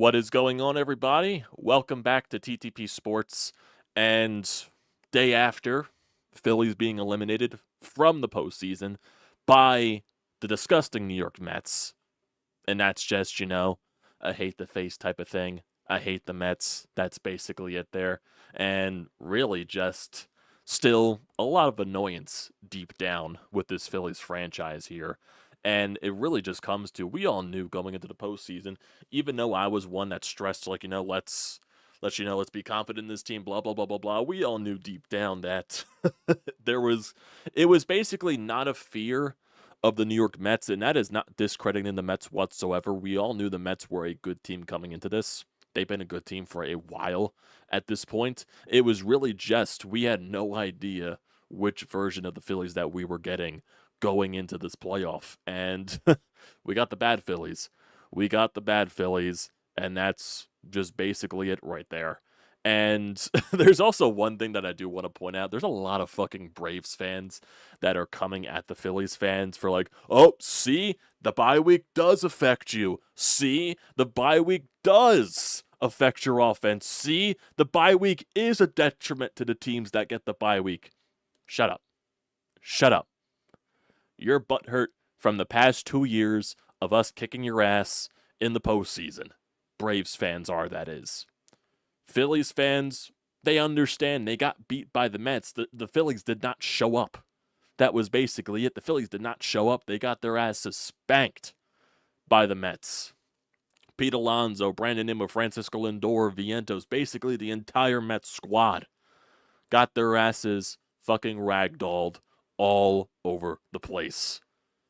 What is going on, everybody? Welcome back to TTP Sports. And day after, Phillies being eliminated from the postseason by the disgusting New York Mets. And that's just, a hate the face type of thing. I hate the Mets. That's basically it there. And really just still a lot of annoyance deep down with this Phillies franchise here. And it really just comes to, we all knew going into the postseason, even though I was one that stressed, let's be confident in this team, blah, blah, blah, blah, blah. We all knew deep down that it was basically not a fear of the New York Mets, and that is not discrediting the Mets whatsoever. We all knew the Mets were a good team coming into this. They've been a good team for a while at this point. It was really just, we had no idea which version of the Phillies that we were getting going into this playoff. And we got the bad Phillies. We got the bad Phillies, and that's just basically it right there. And there's also one thing that I do want to point out. There's a lot of fucking Braves fans that are coming at the Phillies fans for like, oh, see, the bye week does affect you. See, the bye week does affect your offense. See, the bye week is a detriment to the teams that get the bye week. Shut up. Shut up. You're butthurt from the past 2 years of us kicking your ass in the postseason. Braves fans are, that is. Phillies fans, they understand they got beat by the Mets. The Phillies did not show up. That was basically it. The Phillies did not show up. They got their asses spanked by the Mets. Pete Alonso, Brandon Nimmo, Francisco Lindor, Vientos, basically the entire Mets squad got their asses fucking ragdolled all over the place.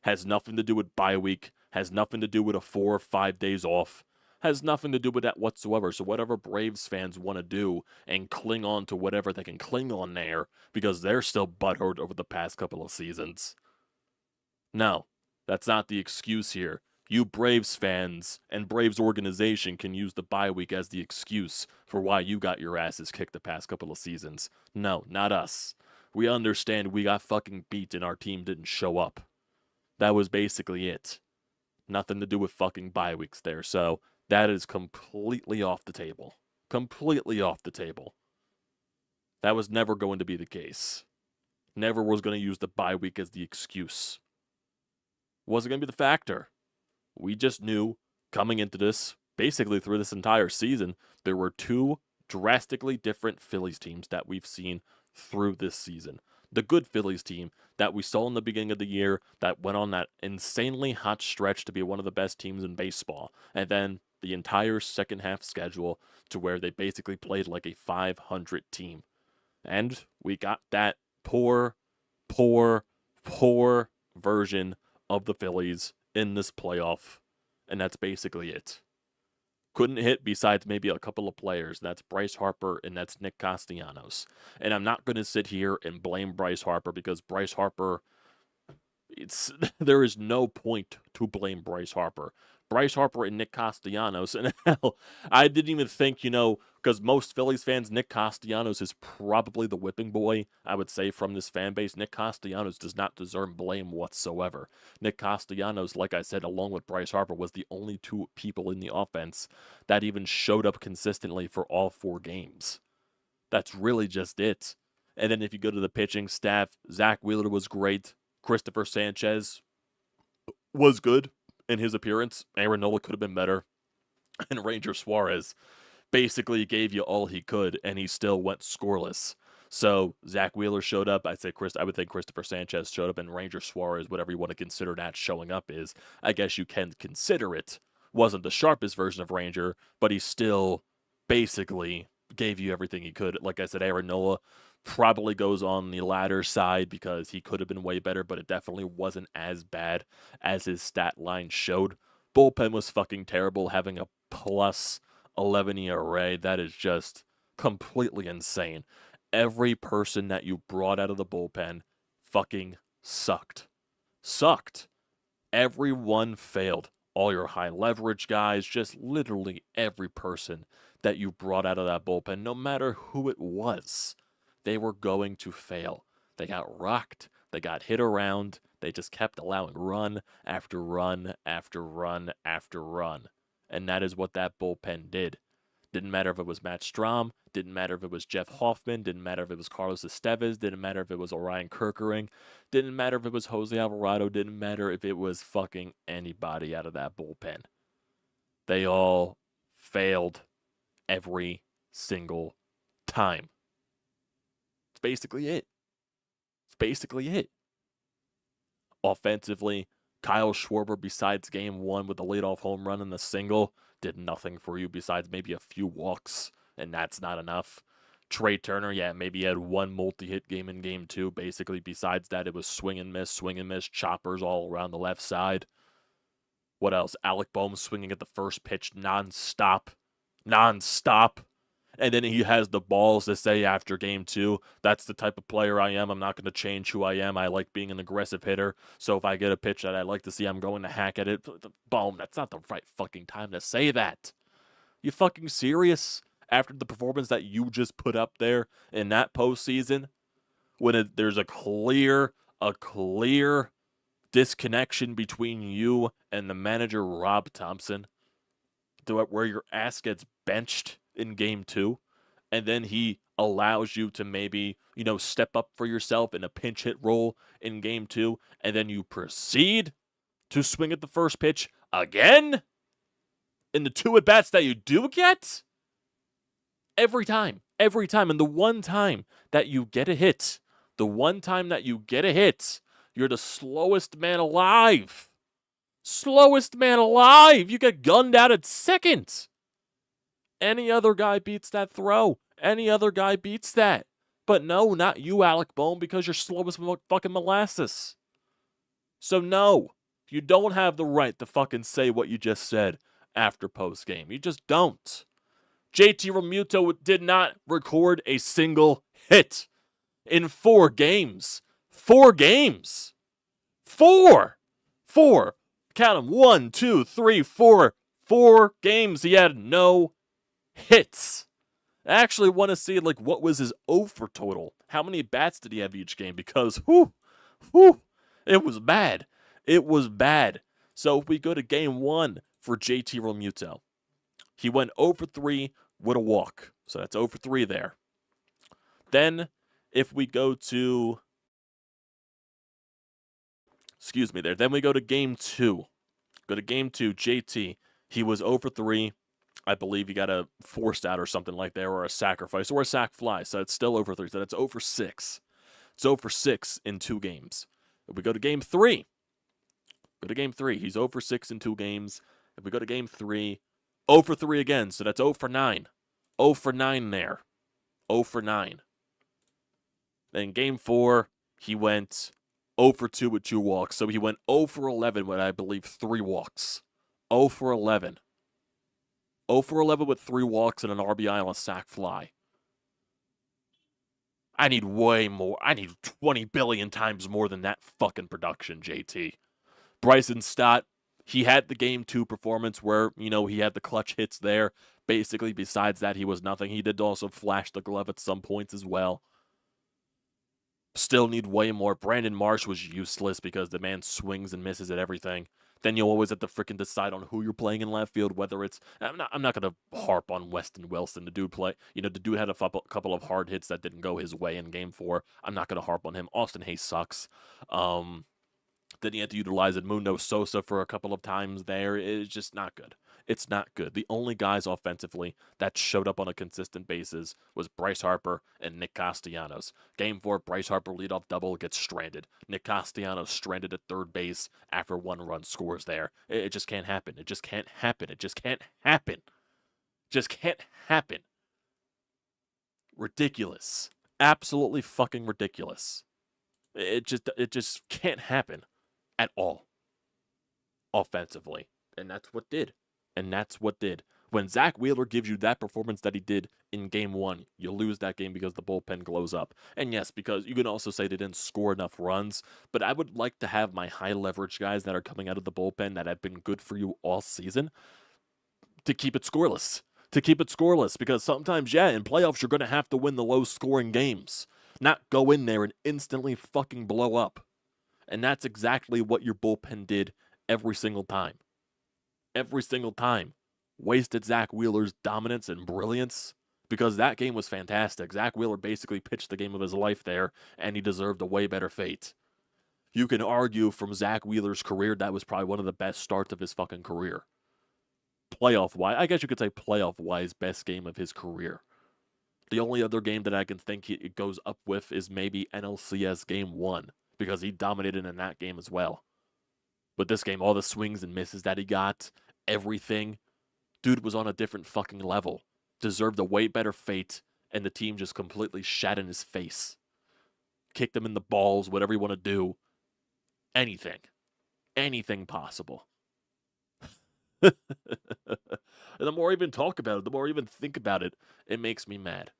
Has nothing to do with bye week. Has nothing to do with a 4 or 5 days off. Has nothing to do with that whatsoever. So whatever Braves fans want to do and cling on to whatever they can cling on there because they're still butthurt over the past couple of seasons. No, that's not the excuse here. You Braves fans and Braves organization can use the bye week as the excuse for why you got your asses kicked the past couple of seasons. No, not us. We understand we got fucking beat and our team didn't show up. That was basically it. Nothing to do with fucking bye weeks there. So that is completely off the table. Completely off the table. That was never going to be the case. Never was going to use the bye week as the excuse. Wasn't going to be the factor. We just knew coming into this, basically through this entire season, there were two drastically different Phillies teams that we've seen through this season. The good Phillies team that we saw in the beginning of the year that went on that insanely hot stretch to be one of the best teams in baseball. And then the entire second half schedule to where they basically played like a 500 team. And we got that poor version of the Phillies in this playoff. And that's basically it. Couldn't hit besides maybe a couple of players. That's Bryce Harper and that's Nick Castellanos. And I'm not going to sit here and blame Bryce Harper because Bryce Harper, there is no point to blame Bryce Harper. Bryce Harper and Nick Castellanos, and hell, I didn't even think, because most Phillies fans, Nick Castellanos is probably the whipping boy, I would say, from this fan base. Nick Castellanos does not deserve blame whatsoever. Nick Castellanos, like I said, along with Bryce Harper, was the only two people in the offense that even showed up consistently for all 4 games. That's really just it. And then if you go to the pitching staff, Zach Wheeler was great. Christopher Sanchez was good in his appearance. Aaron Nola could have been better. And Ranger Suarez basically gave you all he could, and he still went scoreless. So Zach Wheeler showed up. I would think Christopher Sanchez showed up, and Ranger Suarez, whatever you want to consider that showing up is, I guess you can consider it. Wasn't the sharpest version of Ranger, but he still basically gave you everything he could. Like I said, Aaron Nola probably goes on the latter side because he could have been way better, but it definitely wasn't as bad as his stat line showed. Bullpen was fucking terrible, having a plus 11 ERA. That is just completely insane. Every person that you brought out of the bullpen fucking sucked. Sucked. Everyone failed. All your high leverage guys, just literally every person that you brought out of that bullpen, no matter who it was, they were going to fail. They got rocked. They got hit around. They just kept allowing run after run after run after run. And that is what that bullpen did. Didn't matter if it was Matt Strahm, didn't matter if it was Jeff Hoffman, didn't matter if it was Carlos Estevez, didn't matter if it was Orion Kerkering, didn't matter if it was Jose Alvarado, didn't matter if it was fucking anybody out of that bullpen. They all failed every single time. It's basically it. It's basically it. Offensively, Kyle Schwarber, besides game one with the leadoff home run and the single, did nothing for you besides maybe a few walks, and that's not enough. Trey Turner, yeah, maybe he had one multi-hit game in game two. Basically, besides that, it was swing and miss, choppers all around the left side. What else? Alec Bohm swinging at the first pitch nonstop. And then he has the balls to say after game two, that's the type of player I am. I'm not going to change who I am. I like being an aggressive hitter. So if I get a pitch that I like to see, I'm going to hack at it. Boom, that's not the right fucking time to say that. You fucking serious? After the performance that you just put up there in that postseason, when there's a clear disconnection between you and the manager, Rob Thompson, where your ass gets benched in game two, and then he allows you to maybe, step up for yourself in a pinch hit role in game two, and then you proceed to swing at the first pitch again in the two at-bats that you do get? Every time. And the one time that you get a hit, you're the slowest man alive. You get gunned out at second. Any other guy beats that throw. Any other guy beats that. But no, not you, Alec Bohm, because you're slow as fucking molasses. So no, you don't have the right to fucking say what you just said after post-game. You just don't. JT Realmuto did not record a single hit in 4 games. 4 games. 4. Count them. 1, 2, 3, 4. 4 games. He had no hits. I actually want to see what was his over total. How many bats did he have each game? Because it was bad. So if we go to game 1 for JT Realmuto, he went 0 for 3 with a walk. So that's 0 for 3 there. Then if we go to Then we go to game 2. JT. He was 0 for 3. I believe he got a forced out or something like that, or a sacrifice, or a sac fly. So it's still 0 for 3. So that's 0 for 6. It's 0 for 6 in 2 games. If we go to game 3, he's 0 for 6 in 2 games. If we go to game 3, 0 for 3 again. So that's 0 for 9. 0 for 9 there. 0 for 9. Then game 4, he went 0 for 2 with 2 walks. So he went 0 for 11 with, I believe, 3 walks. 0 for 11. 0 for 11 with 3 walks and an RBI on a sac fly. I need way more. I need 20 billion times more than that fucking production, JT. Bryson Stott, he had the game 2 performance where, he had the clutch hits there. Basically, besides that, he was nothing. He did also flash the glove at some points as well. Still need way more. Brandon Marsh was useless because the man swings and misses at everything. Then you always have to freaking decide on who you're playing in left field, whether it's... I'm not going to harp on Weston Wilson. The dude had a couple of hard hits that didn't go his way in game 4. I'm not going to harp on him. Austin Hayes sucks. Then you had to utilize Edmundo Sosa for a couple of times there. It's just not good. It's not good. The only guys offensively that showed up on a consistent basis was Bryce Harper and Nick Castellanos. Game 4, Bryce Harper leadoff double, gets stranded. Nick Castellanos stranded at third base after 1 run scores there. It just can't happen. It just can't happen. Ridiculous. Absolutely fucking ridiculous. It just can't happen at all offensively. And that's what did. When Zach Wheeler gives you that performance that he did in game 1, you lose that game because the bullpen glows up. And yes, because you can also say they didn't score enough runs, but I would like to have my high leverage guys that are coming out of the bullpen that have been good for you all season to keep it scoreless. Because sometimes, in playoffs, you're going to have to win the low-scoring games. Not go in there and instantly fucking blow up. And that's exactly what your bullpen did every single time. wasted Zach Wheeler's dominance and brilliance, because that game was fantastic. Zach Wheeler basically pitched the game of his life there, and he deserved a way better fate. You can argue from Zach Wheeler's career, that was probably one of the best starts of his fucking career. Playoff-wise, I guess you could say playoff-wise, best game of his career. The only other game that I can think it goes up with is maybe NLCS Game 1, because he dominated in that game as well. But this game, all the swings and misses that he got, everything, dude was on a different fucking level. Deserved a way better fate, and the team just completely shat in his face. Kicked him in the balls, whatever you want to do. Anything. Anything possible. And the more I even talk about it, the more I even think about it, it makes me mad.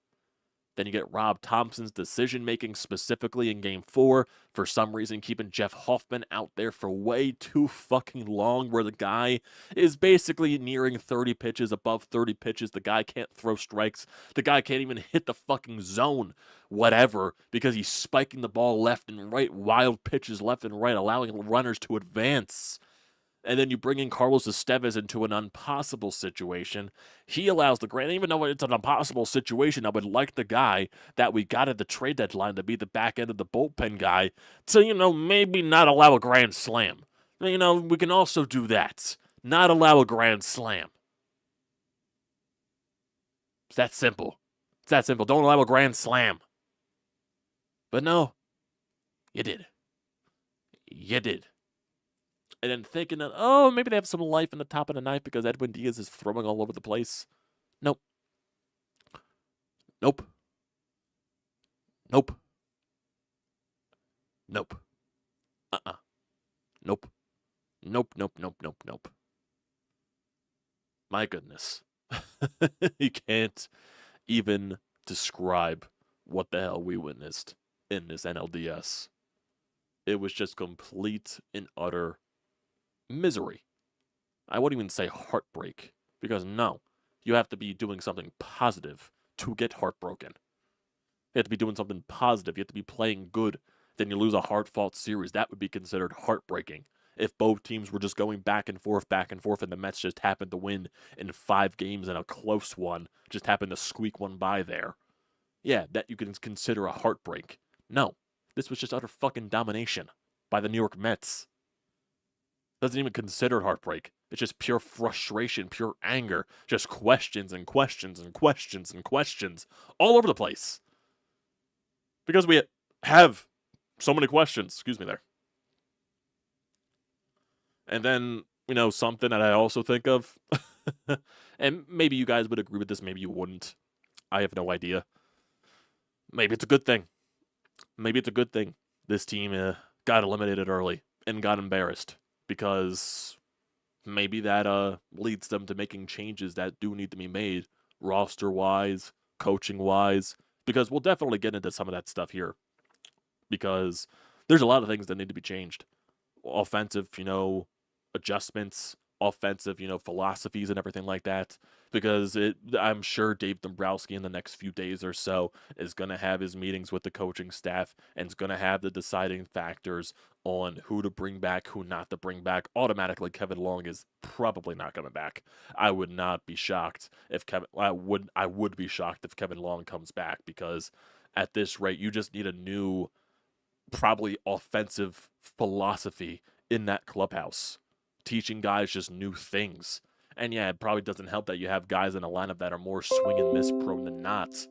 Then you get Rob Thompson's decision-making specifically in Game 4, for some reason keeping Jeff Hoffman out there for way too fucking long, where the guy is basically nearing 30 pitches, above 30 pitches. The guy can't throw strikes. The guy can't even hit the fucking zone, whatever, because he's spiking the ball left and right, wild pitches left and right, allowing runners to advance. And then you bring in Carlos Estevez into an impossible situation. He allows the Grand, even though it's an impossible situation, I would like the guy that we got at the trade deadline to be the back end of the bullpen guy to, maybe not allow a grand slam. We can also do that. Not allow a grand slam. It's that simple. It's that simple. Don't allow a grand slam. But no, you did. You did. And then thinking that, maybe they have some life in the top of the ninth because Edwin Diaz is throwing all over the place. Nope. Nope. Nope. Nope. Nope. Nope, nope, nope, nope, nope. My goodness. You can't even describe what the hell we witnessed in this NLDS. It was just complete and utter misery. I wouldn't even say heartbreak, because no, you have to be doing something positive to get heartbroken. You have to be doing something positive. You have to be playing good. Then you lose a hard-fought series. That would be considered heartbreaking. If both teams were just going back and forth, and the Mets just happened to win in 5 games and a close one, just happened to squeak one by there. Yeah, that you can consider a heartbreak. No, this was just utter fucking domination by the New York Mets. Doesn't even consider heartbreak. It's just pure frustration, pure anger, just questions and questions and questions and questions all over the place. Because we have so many questions. Excuse me there. And then, something that I also think of, and maybe you guys would agree with this, maybe you wouldn't. I have no idea. Maybe it's a good thing. Maybe it's a good thing this team got eliminated early and got embarrassed. Because maybe that leads them to making changes that do need to be made, roster-wise, coaching-wise, because we'll definitely get into some of that stuff here. Because there's a lot of things that need to be changed. Offensive, adjustments, offensive, philosophies and everything like that. Because I'm sure Dave Dombrowski in the next few days or so is going to have his meetings with the coaching staff and is going to have the deciding factors on who to bring back, who not to bring back. Automatically, Kevin Long is probably not coming back. I would not be shocked if I would be shocked if Kevin Long comes back, because at this rate, you just need a new, probably offensive philosophy in that clubhouse, teaching guys just new things. And yeah, it probably doesn't help that you have guys in a lineup that are more swing and miss prone than not.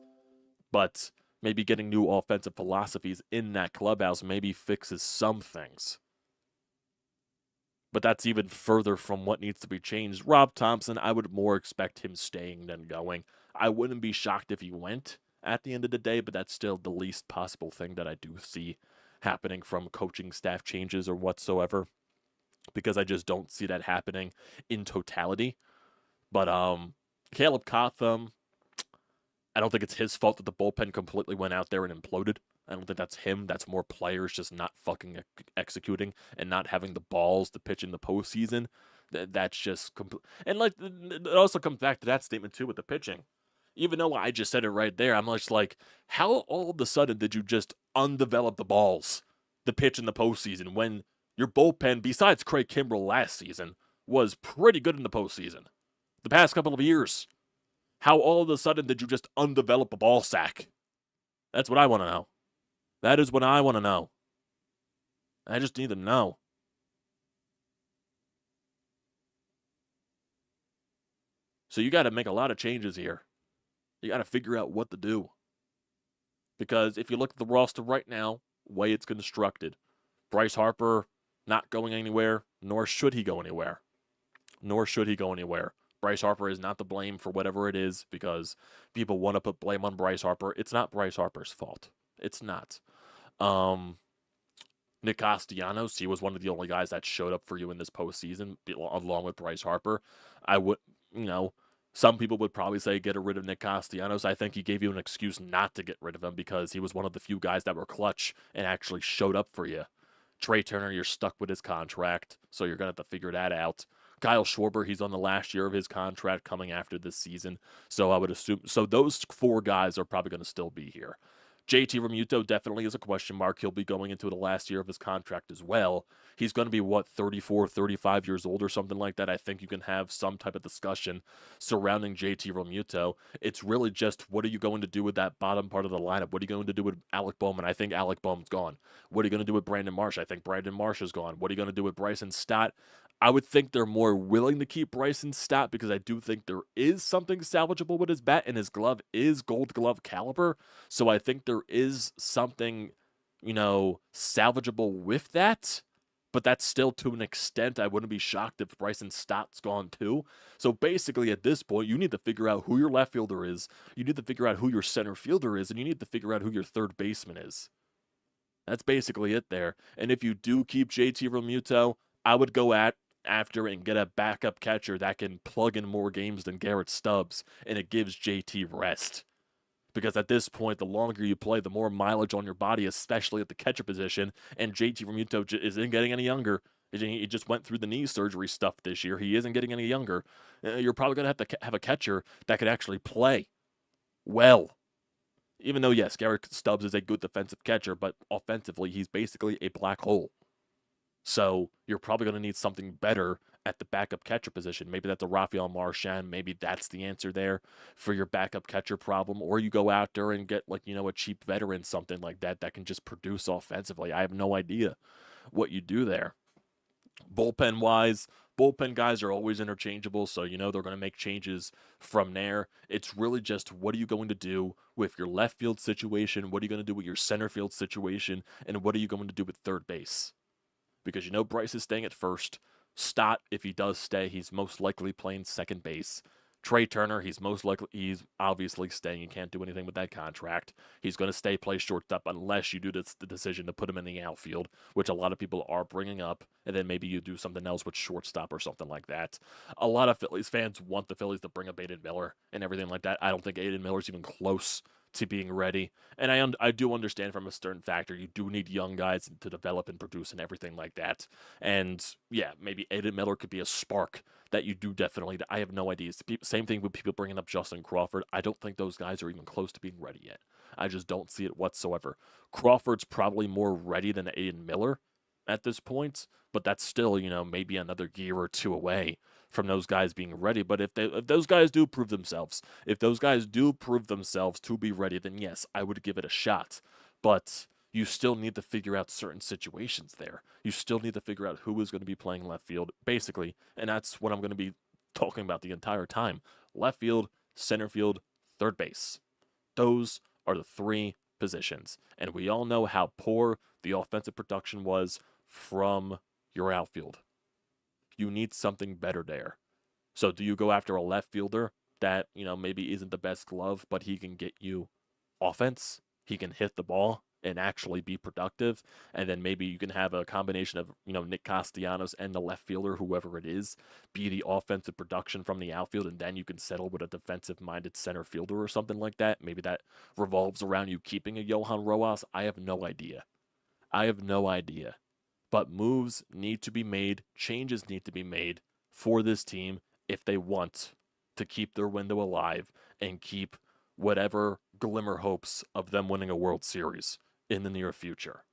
But maybe getting new offensive philosophies in that clubhouse maybe fixes some things. But that's even further from what needs to be changed. Rob Thompson, I would more expect him staying than going. I wouldn't be shocked if he went at the end of the day, but that's still the least possible thing that I do see happening from coaching staff changes or whatsoever. Because I just don't see that happening in totality. But Caleb Cotham, I don't think it's his fault that the bullpen completely went out there and imploded. I don't think that's him. That's more players just not fucking executing and not having the balls to pitch in the postseason. That's just and it also comes back to that statement too with the pitching. Even though I just said it right there, I'm just like, how all of a sudden did you just undevelop the balls, the pitch in the postseason, when your bullpen, besides Craig Kimbrell last season, was pretty good in the postseason? the past couple of years? How all of a sudden did you just undevelop a ball sack? That's what I want to know. That is what I want to know. I just need to know. So you got to make a lot of changes here. You got to figure out what to do. Because if you look at the roster right now, way it's constructed, Bryce Harper not going anywhere, nor should he go anywhere. Nor should he go anywhere. Bryce Harper is not to blame for whatever it is because people want to put blame on Bryce Harper. It's not Bryce Harper's fault. It's not. Nick Castellanos, he was one of the only guys that showed up for you in this postseason, along with Bryce Harper. I would, some people would probably say get rid of Nick Castellanos. I think he gave you an excuse not to get rid of him because he was one of the few guys that were clutch and actually showed up for you. Trey Turner, you're stuck with his contract, so you're going to have to figure that out. Kyle Schwarber, he's on the last year of his contract coming after this season, so I would assume. So those 4 guys are probably going to still be here. JT Realmuto definitely is a question mark. He'll be going into the last year of his contract as well. He's going to be, 34, 35 years old or something like that. I think you can have some type of discussion surrounding JT Realmuto. It's really just what are you going to do with that bottom part of the lineup? What are you going to do with Alec Bohm? I think Alec Bohm's gone. What are you going to do with Brandon Marsh? I think Brandon Marsh is gone. What are you going to do with Bryson Stott? I would think they're more willing to keep Bryson Stott because I do think there is something salvageable with his bat, and his glove is Gold Glove caliber. So I think there is something, salvageable with that. But that's still to an extent. I wouldn't be shocked if Bryson Stott's gone too. So basically at this point, you need to figure out who your left fielder is. You need to figure out who your center fielder is. And you need to figure out who your third baseman is. That's basically it there. And if you do keep JT Realmuto, I would go after and get a backup catcher that can plug in more games than Garrett Stubbs, and it gives JT rest. Because at this point, the longer you play, the more mileage on your body, especially at the catcher position, and JT Realmuto isn't getting any younger. He just went through the knee surgery stuff this year. He isn't getting any younger. You're probably going to have to have a catcher that could actually play well. Even though, yes, Garrett Stubbs is a good defensive catcher, but offensively, he's basically a black hole. So you're probably going to need something better at the backup catcher position. Maybe that's a Rafael Marchand. Maybe that's the answer there for your backup catcher problem. Or you go out there and get a cheap veteran, something like that can just produce offensively. I have no idea what you do there. Bullpen-wise, bullpen guys are always interchangeable, so they're going to make changes from there. It's really just what are you going to do with your left field situation, what are you going to do with your center field situation, and what are you going to do with third base? Because Bryce is staying at first. Stott, if he does stay, he's most likely playing second base. Trey Turner, he's obviously staying. You can't do anything with that contract. He's going to play shortstop unless you do the decision to put him in the outfield, which a lot of people are bringing up, and then maybe you do something else with shortstop or something like that. A lot of Phillies fans want the Phillies to bring up Aiden Miller and everything like that. I don't think Aiden Miller's even close to being ready. And I do understand from a certain factor, you do need young guys to develop and produce and everything like that. And yeah, maybe Aiden Miller could be a spark that you do definitely. I have no idea. Same thing with people bringing up Justin Crawford. I don't think those guys are even close to being ready yet. I just don't see it whatsoever. Crawford's probably more ready than Aiden Miller at this point, but that's still, maybe another year or two away from those guys being ready. But if those guys do prove themselves, to be ready, then yes, I would give it a shot. But you still need to figure out certain situations there. You still need to figure out who is going to be playing left field, basically, and that's what I'm going to be talking about the entire time. Left field, center field, third base. Those are the 3 positions. And we all know how poor the offensive production was from your outfield. You need something better there. So do you go after a left fielder that, maybe isn't the best glove, but he can get you offense? He can hit the ball and actually be productive. And then maybe you can have a combination of, Nick Castellanos and the left fielder, whoever it is, be the offensive production from the outfield. And then you can settle with a defensive-minded center fielder or something like that. Maybe that revolves around you keeping a Johan Rojas. I have no idea. But moves need to be made, changes need to be made for this team if they want to keep their window alive and keep whatever glimmer hopes of them winning a World Series in the near future.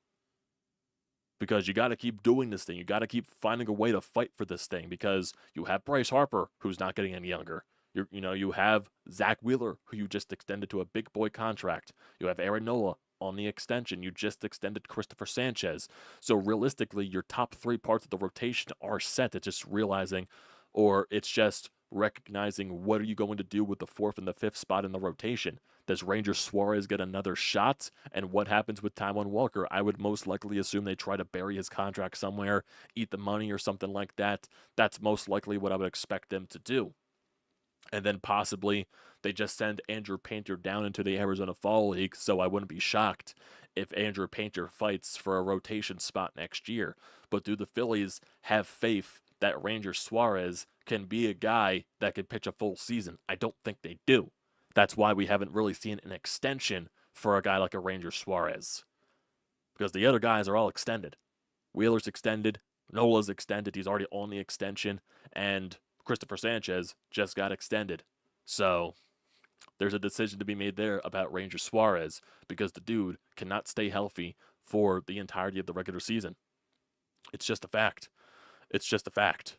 because you got to keep doing this thing. You got to keep finding a way to fight for this thing because you have Bryce Harper, who's not getting any younger. You have Zach Wheeler, who you just extended to a big boy contract. You have Aaron Nola on the extension. You just extended Christopher Sanchez. So realistically, your top three parts of the rotation are set. It's just realizing, or it's just recognizing what are you going to do with the fourth and the fifth spot in the rotation. Does Ranger Suarez get another shot? And what happens with Taijuan Walker? I would most likely assume they try to bury his contract somewhere, eat the money or something like that. That's most likely what I would expect them to do. And then possibly they just send Andrew Painter down into the Arizona Fall League, so I wouldn't be shocked if Andrew Painter fights for a rotation spot next year. But do the Phillies have faith that Ranger Suarez can be a guy that can pitch a full season? I don't think they do. That's why we haven't really seen an extension for a guy like a Ranger Suarez. Because the other guys are all extended. Wheeler's extended, Nola's extended, he's already on the extension, and Christopher Sanchez just got extended. So there's a decision to be made there about Ranger Suarez because the dude cannot stay healthy for the entirety of the regular season. It's just a fact. It's just a fact.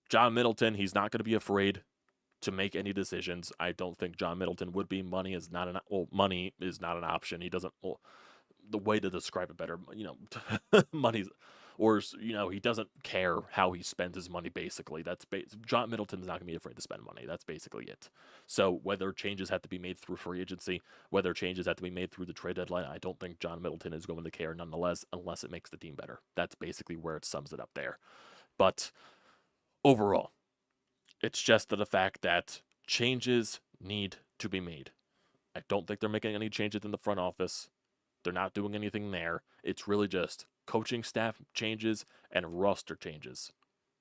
John Middleton, he's not going to be afraid to make any decisions. I don't think John Middleton would be. Money is not an option. He doesn't. Well, the way to describe it better, money's, or he doesn't care how he spends his money. Basically, John Middleton's not going to be afraid to spend money. That's basically it. So whether changes have to be made through free agency, whether changes have to be made through the trade deadline, I don't think John Middleton is going to care nonetheless, unless it makes the team better. That's basically where it sums it up there. But overall, it's just the fact that changes need to be made. I don't think they're making any changes in the front office. They're not doing anything there. It's really just coaching staff changes and roster changes.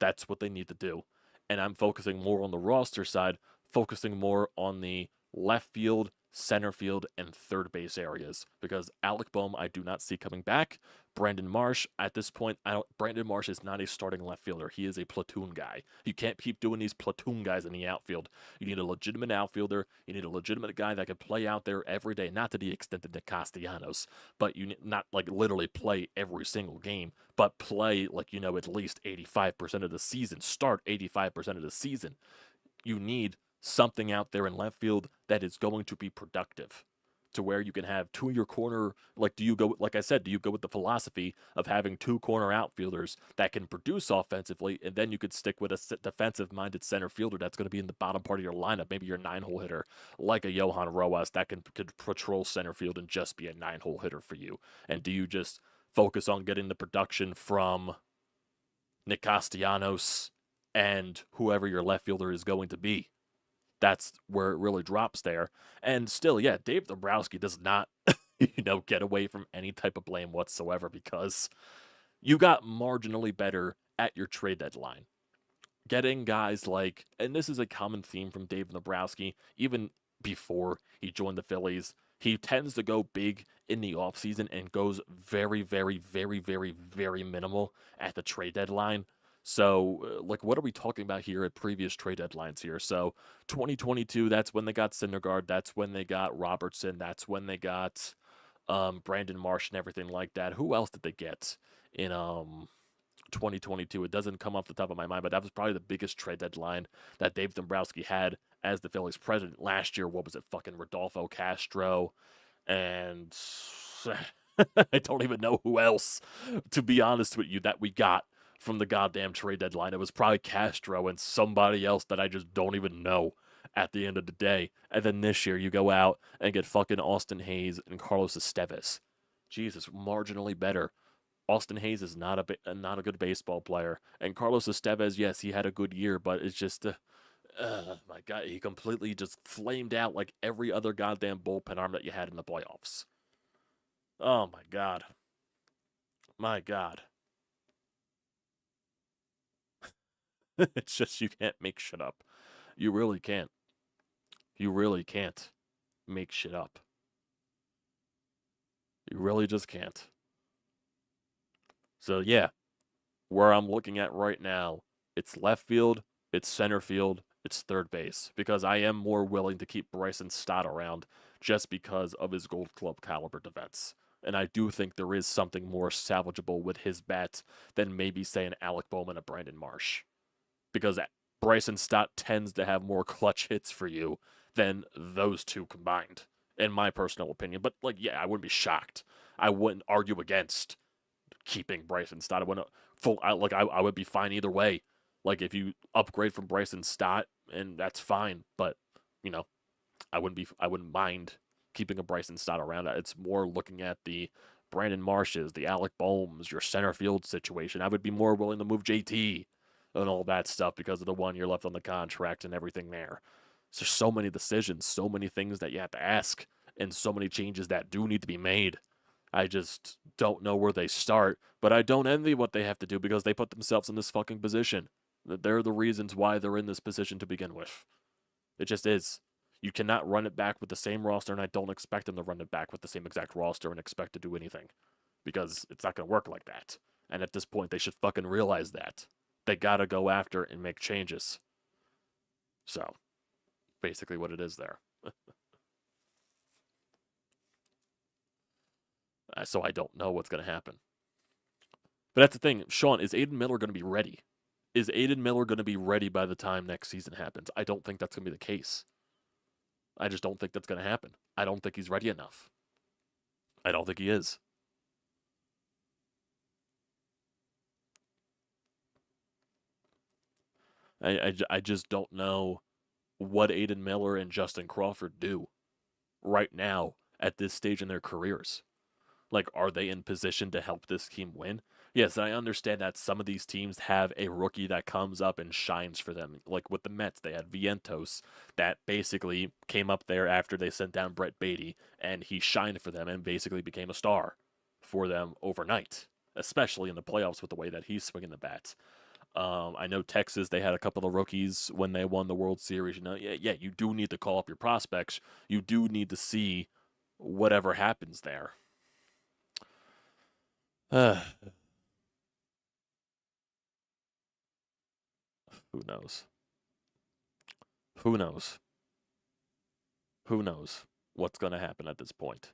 That's what they need to do. And I'm focusing more on the roster side, focusing more on the left field, center field, and third base areas. Because Alec Bohm, I do not see coming back. Brandon Marsh, at this point, Brandon Marsh is not a starting left fielder. He is a platoon guy. You can't keep doing these platoon guys in the outfield. You need a legitimate outfielder. You need a legitimate guy that can play out there every day. Not to the extent of Nick Castellanos, but you need not like literally play every single game, but play like, at least 85% of the season. Start 85% of the season. You need something out there in left field that is going to be productive to where you can have two in your corner. Like, do you go with the philosophy of having two corner outfielders that can produce offensively, and then you could stick with a defensive-minded center fielder that's going to be in the bottom part of your lineup, maybe your 9-hole hitter, like a Johan Rojas that could patrol center field and just be a 9-hole hitter for you? And do you just focus on getting the production from Nick Castellanos and whoever your left fielder is going to be? That's where it really drops there. And still, yeah, Dave Dombrowski does not, get away from any type of blame whatsoever because you got marginally better at your trade deadline. Getting guys like, and this is a common theme from Dave Dombrowski, even before he joined the Phillies, he tends to go big in the offseason and goes very, very, very, very, very minimal at the trade deadline. So, what are we talking about here at previous trade deadlines here? So, 2022, that's when they got Syndergaard. That's when they got Robertson. That's when they got Brandon Marsh and everything like that. Who else did they get in 2022? It doesn't come off the top of my mind, but that was probably the biggest trade deadline that Dave Dombrowski had as the Phillies president last year. What was it? Fucking Rodolfo Castro. And I don't even know who else, to be honest with you, that we got from the goddamn trade deadline. It was probably Castro and somebody else that I just don't even know at the end of the day. And then this year you go out and get fucking Austin Hayes and Carlos Estevez. Jesus, marginally better. Austin Hayes is not a good baseball player. And Carlos Estevez, yes, he had a good year, but it's just, my God, he completely just flamed out like every other goddamn bullpen arm that you had in the playoffs. Oh, my God. My God. It's just you can't make shit up. You really can't. You really can't make shit up. You really just can't. So, yeah, where I'm looking at right now, it's left field, it's center field, it's third base. Because I am more willing to keep Bryson Stott around just because of his Gold Glove caliber defense. And I do think there is something more salvageable with his bat than maybe, say, an Alec Bohm and a Brandon Marsh. Because Bryson Stott tends to have more clutch hits for you than those two combined, in my personal opinion. But, like, yeah, I wouldn't be shocked. I wouldn't argue against keeping Bryson Stott. I would be fine either way. Like, if you upgrade from Bryson Stott, and that's fine. But, you know, I wouldn't mind keeping a Bryson Stott around. It's more looking at the Brandon Marshes, the Alec Bohms, your center field situation. I would be more willing to move JT and all that stuff because of the 1 year left on the contract and everything there. So there's so many decisions, so many things that you have to ask, and so many changes that do need to be made. I just don't know where they start, but I don't envy what they have to do because they put themselves in this fucking position. They're the reasons why they're in this position to begin with. It just is. You cannot run it back with the same roster, and I don't expect them to run it back with the same exact roster and expect to do anything because it's not going to work like that. And at this point, they should fucking realize that. They got to go after and make changes. So, basically what it is there. So I don't know what's going to happen. But that's the thing. Sean, is Aiden Miller going to be ready? Is Aiden Miller going to be ready by the time next season happens? I don't think that's going to be the case. I just don't think that's going to happen. I don't think he's ready enough. I don't think he is. I just don't know what Aiden Miller and Justin Crawford do right now at this stage in their careers. Like, are they in position to help this team win? Yes, I understand that some of these teams have a rookie that comes up and shines for them. Like with the Mets, they had Vientos that basically came up there after they sent down Brett Beatty, and he shined for them and basically became a star for them overnight, especially in the playoffs with the way that he's swinging the bat. I know Texas, they had a couple of rookies when they won the World Series. You do need to call up your prospects. You do need to see whatever happens there. Who knows? Who knows? Who knows what's going to happen at this point?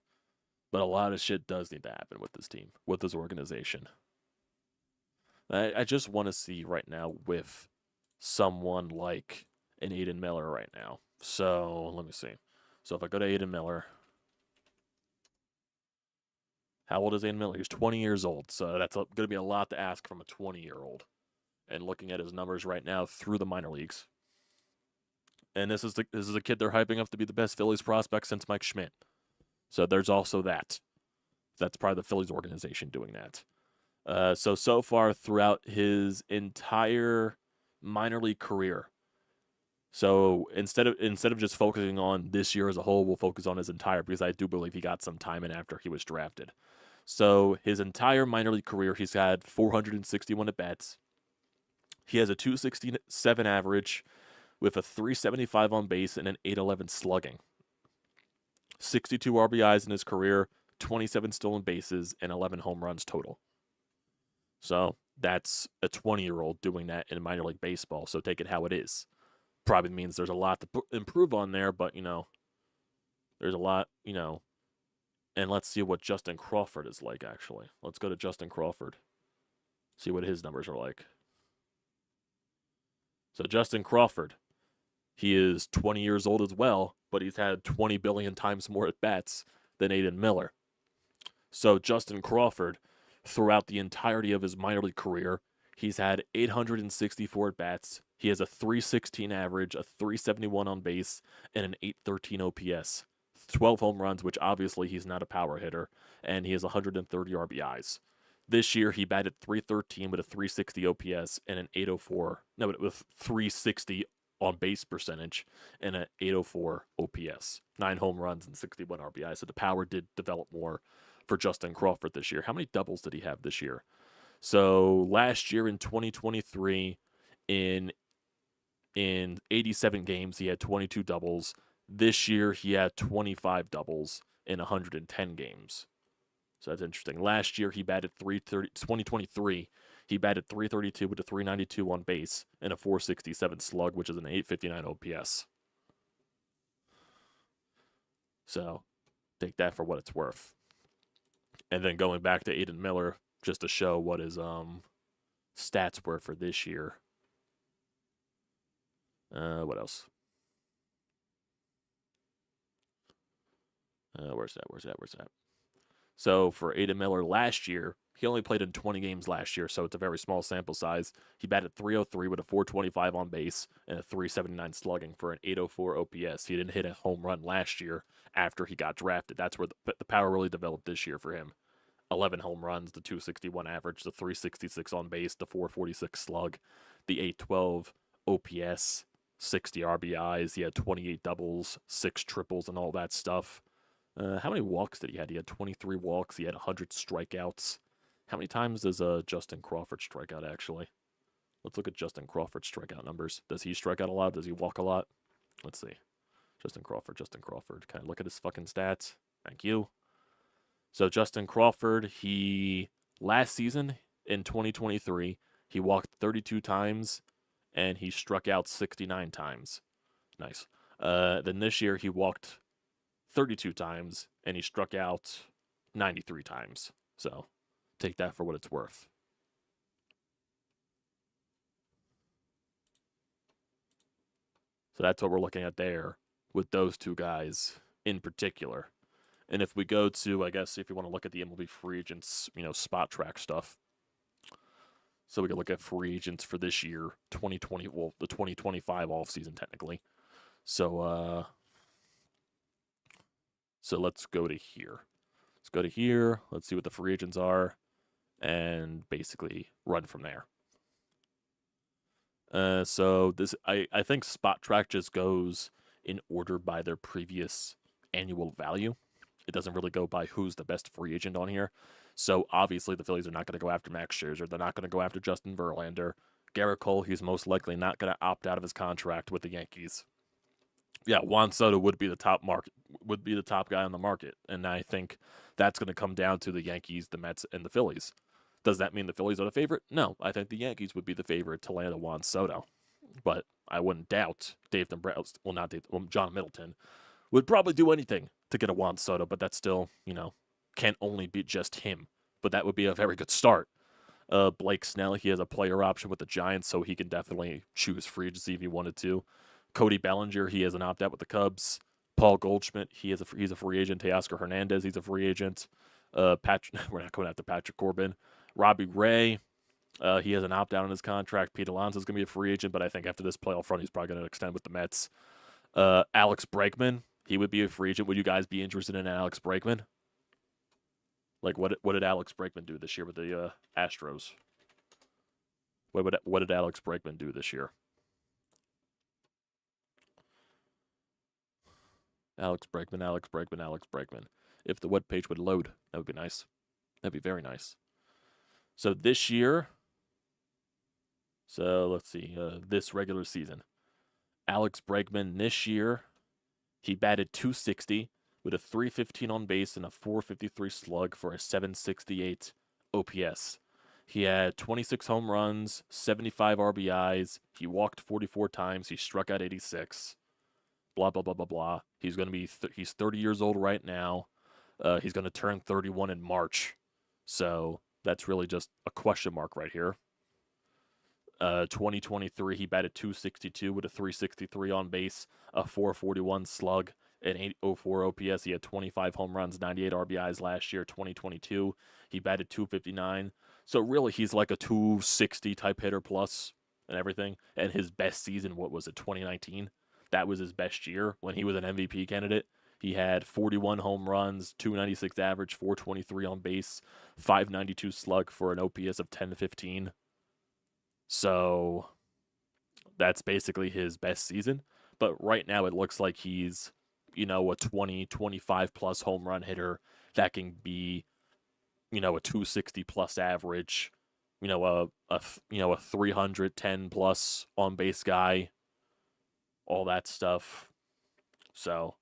But a lot of shit does need to happen with this team, with this organization. I just want to see right now with someone like an Aiden Miller right now. So let me see. So if I go to Aiden Miller, how old is Aiden Miller? He's 20 years old. So that's going to be a lot to ask from a 20-year-old. And looking at his numbers right now through the minor leagues. And this is a kid they're hyping up to be the best Phillies prospect since Mike Schmidt. So there's also that. That's probably the Phillies organization doing that. So far throughout his entire minor league career. So instead of just focusing on this year as a whole, we'll focus on his entire, because I do believe he got some time in after he was drafted. So his entire minor league career, he's had 461 at-bats. He has a 267 average with a 375 on base and an 811 slugging. 62 RBIs in his career, 27 stolen bases, and 11 home runs total. So that's a 20-year-old doing that in minor league baseball, so take it how it is. Probably means there's a lot to improve on there, but, there's a lot, and let's see what Justin Crawford is like, actually. Let's go to Justin Crawford, see what his numbers are like. So Justin Crawford, he is 20 years old as well, but he's had 20 billion times more at-bats than Aiden Miller. So Justin Crawford, throughout the entirety of his minor league career, he's had 864 at-bats. He has a 316 average, a 371 on base, and an 813 OPS. 12 home runs, which obviously he's not a power hitter, and he has 130 RBIs. This year, he batted .313 with a 360 OPS and an 804. No, with 360 on base percentage and an 804 OPS. 9 home runs and 61 RBI. So the power did develop more for Justin Crawford this year. How many doubles did he have this year? So last year in 2023, in 87 games, he had 22 doubles. This year, he had 25 doubles in 110 games. So that's interesting. Last year, he batted 2023, he batted .332 with a 392 on base and a 467 slug, which is an 859 OPS. So take that for what it's worth. And then going back to Aiden Miller, just to show what his stats were for this year. What else? Where's that? So for Aiden Miller last year, he only played in 20 games last year, so it's a very small sample size. He batted .303 with a .425 on base and a .379 slugging for an .804 OPS. He didn't hit a home run last year after he got drafted. That's where the power really developed this year for him. 11 home runs, the .261 average, the .366 on base, the .446 slug, the .812 OPS, 60 RBIs. He had 28 doubles, 6 triples, and all that stuff. How many walks did he have? He had 23 walks. He had 100 strikeouts. How many times does Justin Crawford strike out, actually? Let's look at Justin Crawford's strikeout numbers. Does he strike out a lot? Does he walk a lot? Let's see. Justin Crawford. Can I look at his fucking stats? Thank you. So Justin Crawford, last season in 2023, he walked 32 times, and he struck out 69 times. Nice. Then this year, he walked 32 times, and he struck out 93 times. So take that for what it's worth. So that's what we're looking at there with those two guys in particular. And if we go to, I guess, if you want to look at the MLB free agents, spot track stuff. So we can look at free agents for this year, 2020, well, the 2025 offseason technically. So let's go to here. Let's see what the free agents are, and basically run from there. So this, I think Spot Track just goes in order by their previous annual value. It doesn't really go by who's the best free agent on here. So obviously the Phillies are not going to go after Max Scherzer. They're not going to go after Justin Verlander. Garrett Cole, he's most likely not going to opt out of his contract with the Yankees. Yeah, Juan Soto would be the top guy on the market, and I think that's going to come down to the Yankees, the Mets, and the Phillies. Does that mean the Phillies are the favorite? No, I think the Yankees would be the favorite to land a Juan Soto, but I wouldn't doubt John Middleton would probably do anything to get a Juan Soto, but that's still, can't only be just him. But that would be a very good start. Blake Snell, he has a player option with the Giants, so he can definitely choose free agency if he wanted to. Cody Bellinger, he has an opt-out with the Cubs. Paul Goldschmidt, he's a free agent. Teoscar Hernandez, he's a free agent. We're not going after Patrick Corbin. Robbie Ray, he has an opt-out on his contract. Pete Alonso's going to be a free agent, but I think after this playoff run, he's probably going to extend with the Mets. Alex Bregman, he would be a free agent. Would you guys be interested in Alex Bregman? Like, what did Alex Bregman do this year with the Astros? What did Alex Bregman do this year? Alex Bregman. If the webpage would load, that would be nice. That'd be very nice. So this year, let's see, this regular season, Alex Bregman this year, he batted .260 with a .315 on base and a .453 slug for a .768 OPS. He had 26 home runs, 75 RBIs. He walked 44 times. He struck out 86. Blah, blah, blah, blah, blah. He's going to be, he's 30 years old right now. He's going to turn 31 in March. So that's really just a question mark right here. 2023, he batted .262 with a .363 on base, a .441 slug, an .804 OPS. He had 25 home runs, 98 RBIs last year. 2022, he batted .259. So really, he's like a .260 type hitter plus and everything. And his best season, what was it, 2019? That was his best year when he was an MVP candidate. He had 41 home runs, .296 average, .423 on base, .592 slug for an OPS of 10-15. So that's basically his best season. But right now it looks like he's, a 20, 25 plus home run hitter that can be, a .260 plus average, a 310 plus on base guy, all that stuff. So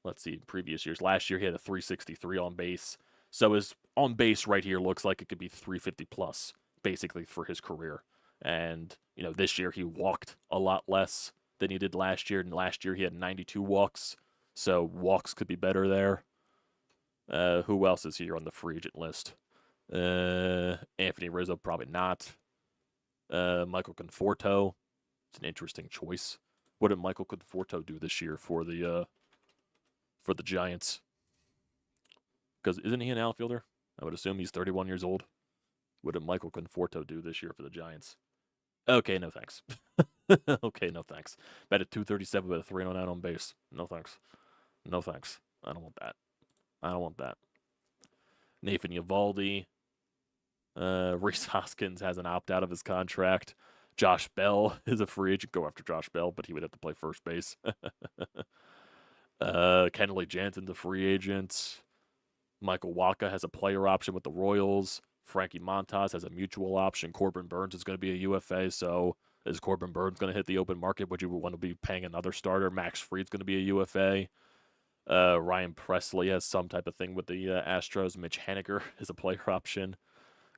let's see, previous years. Last year he had a .363 on base. So his on base right here looks like it could be .350 plus, basically, for his career. And, this year he walked a lot less than he did last year. And last year he had 92 walks. So walks could be better there. Who else is here on the free agent list? Anthony Rizzo, probably not. Michael Conforto. It's an interesting choice. What did Michael Conforto do this year for the Giants? Because isn't he an outfielder? I would assume he's 31 years old. What did Michael Conforto do this year for the Giants? Okay, no thanks. Okay, no thanks. Batted .237 with a 309 on base. No thanks. No thanks. I don't want that. I don't want that. Nathan Eovaldi. Rhys Hoskins has an opt-out of his contract. Josh Bell is a free agent. Go after Josh Bell, but he would have to play first base. Kenley Jansen's a free agent. Michael Wacha has a player option with the Royals. Frankie Montas has a mutual option. Corbin Burns is going to be a UFA, so is Corbin Burns going to hit the open market? Would you want to be paying another starter? Max Fried's going to be a UFA. Ryan Presley has some type of thing with the Astros. Mitch Haniger is a player option.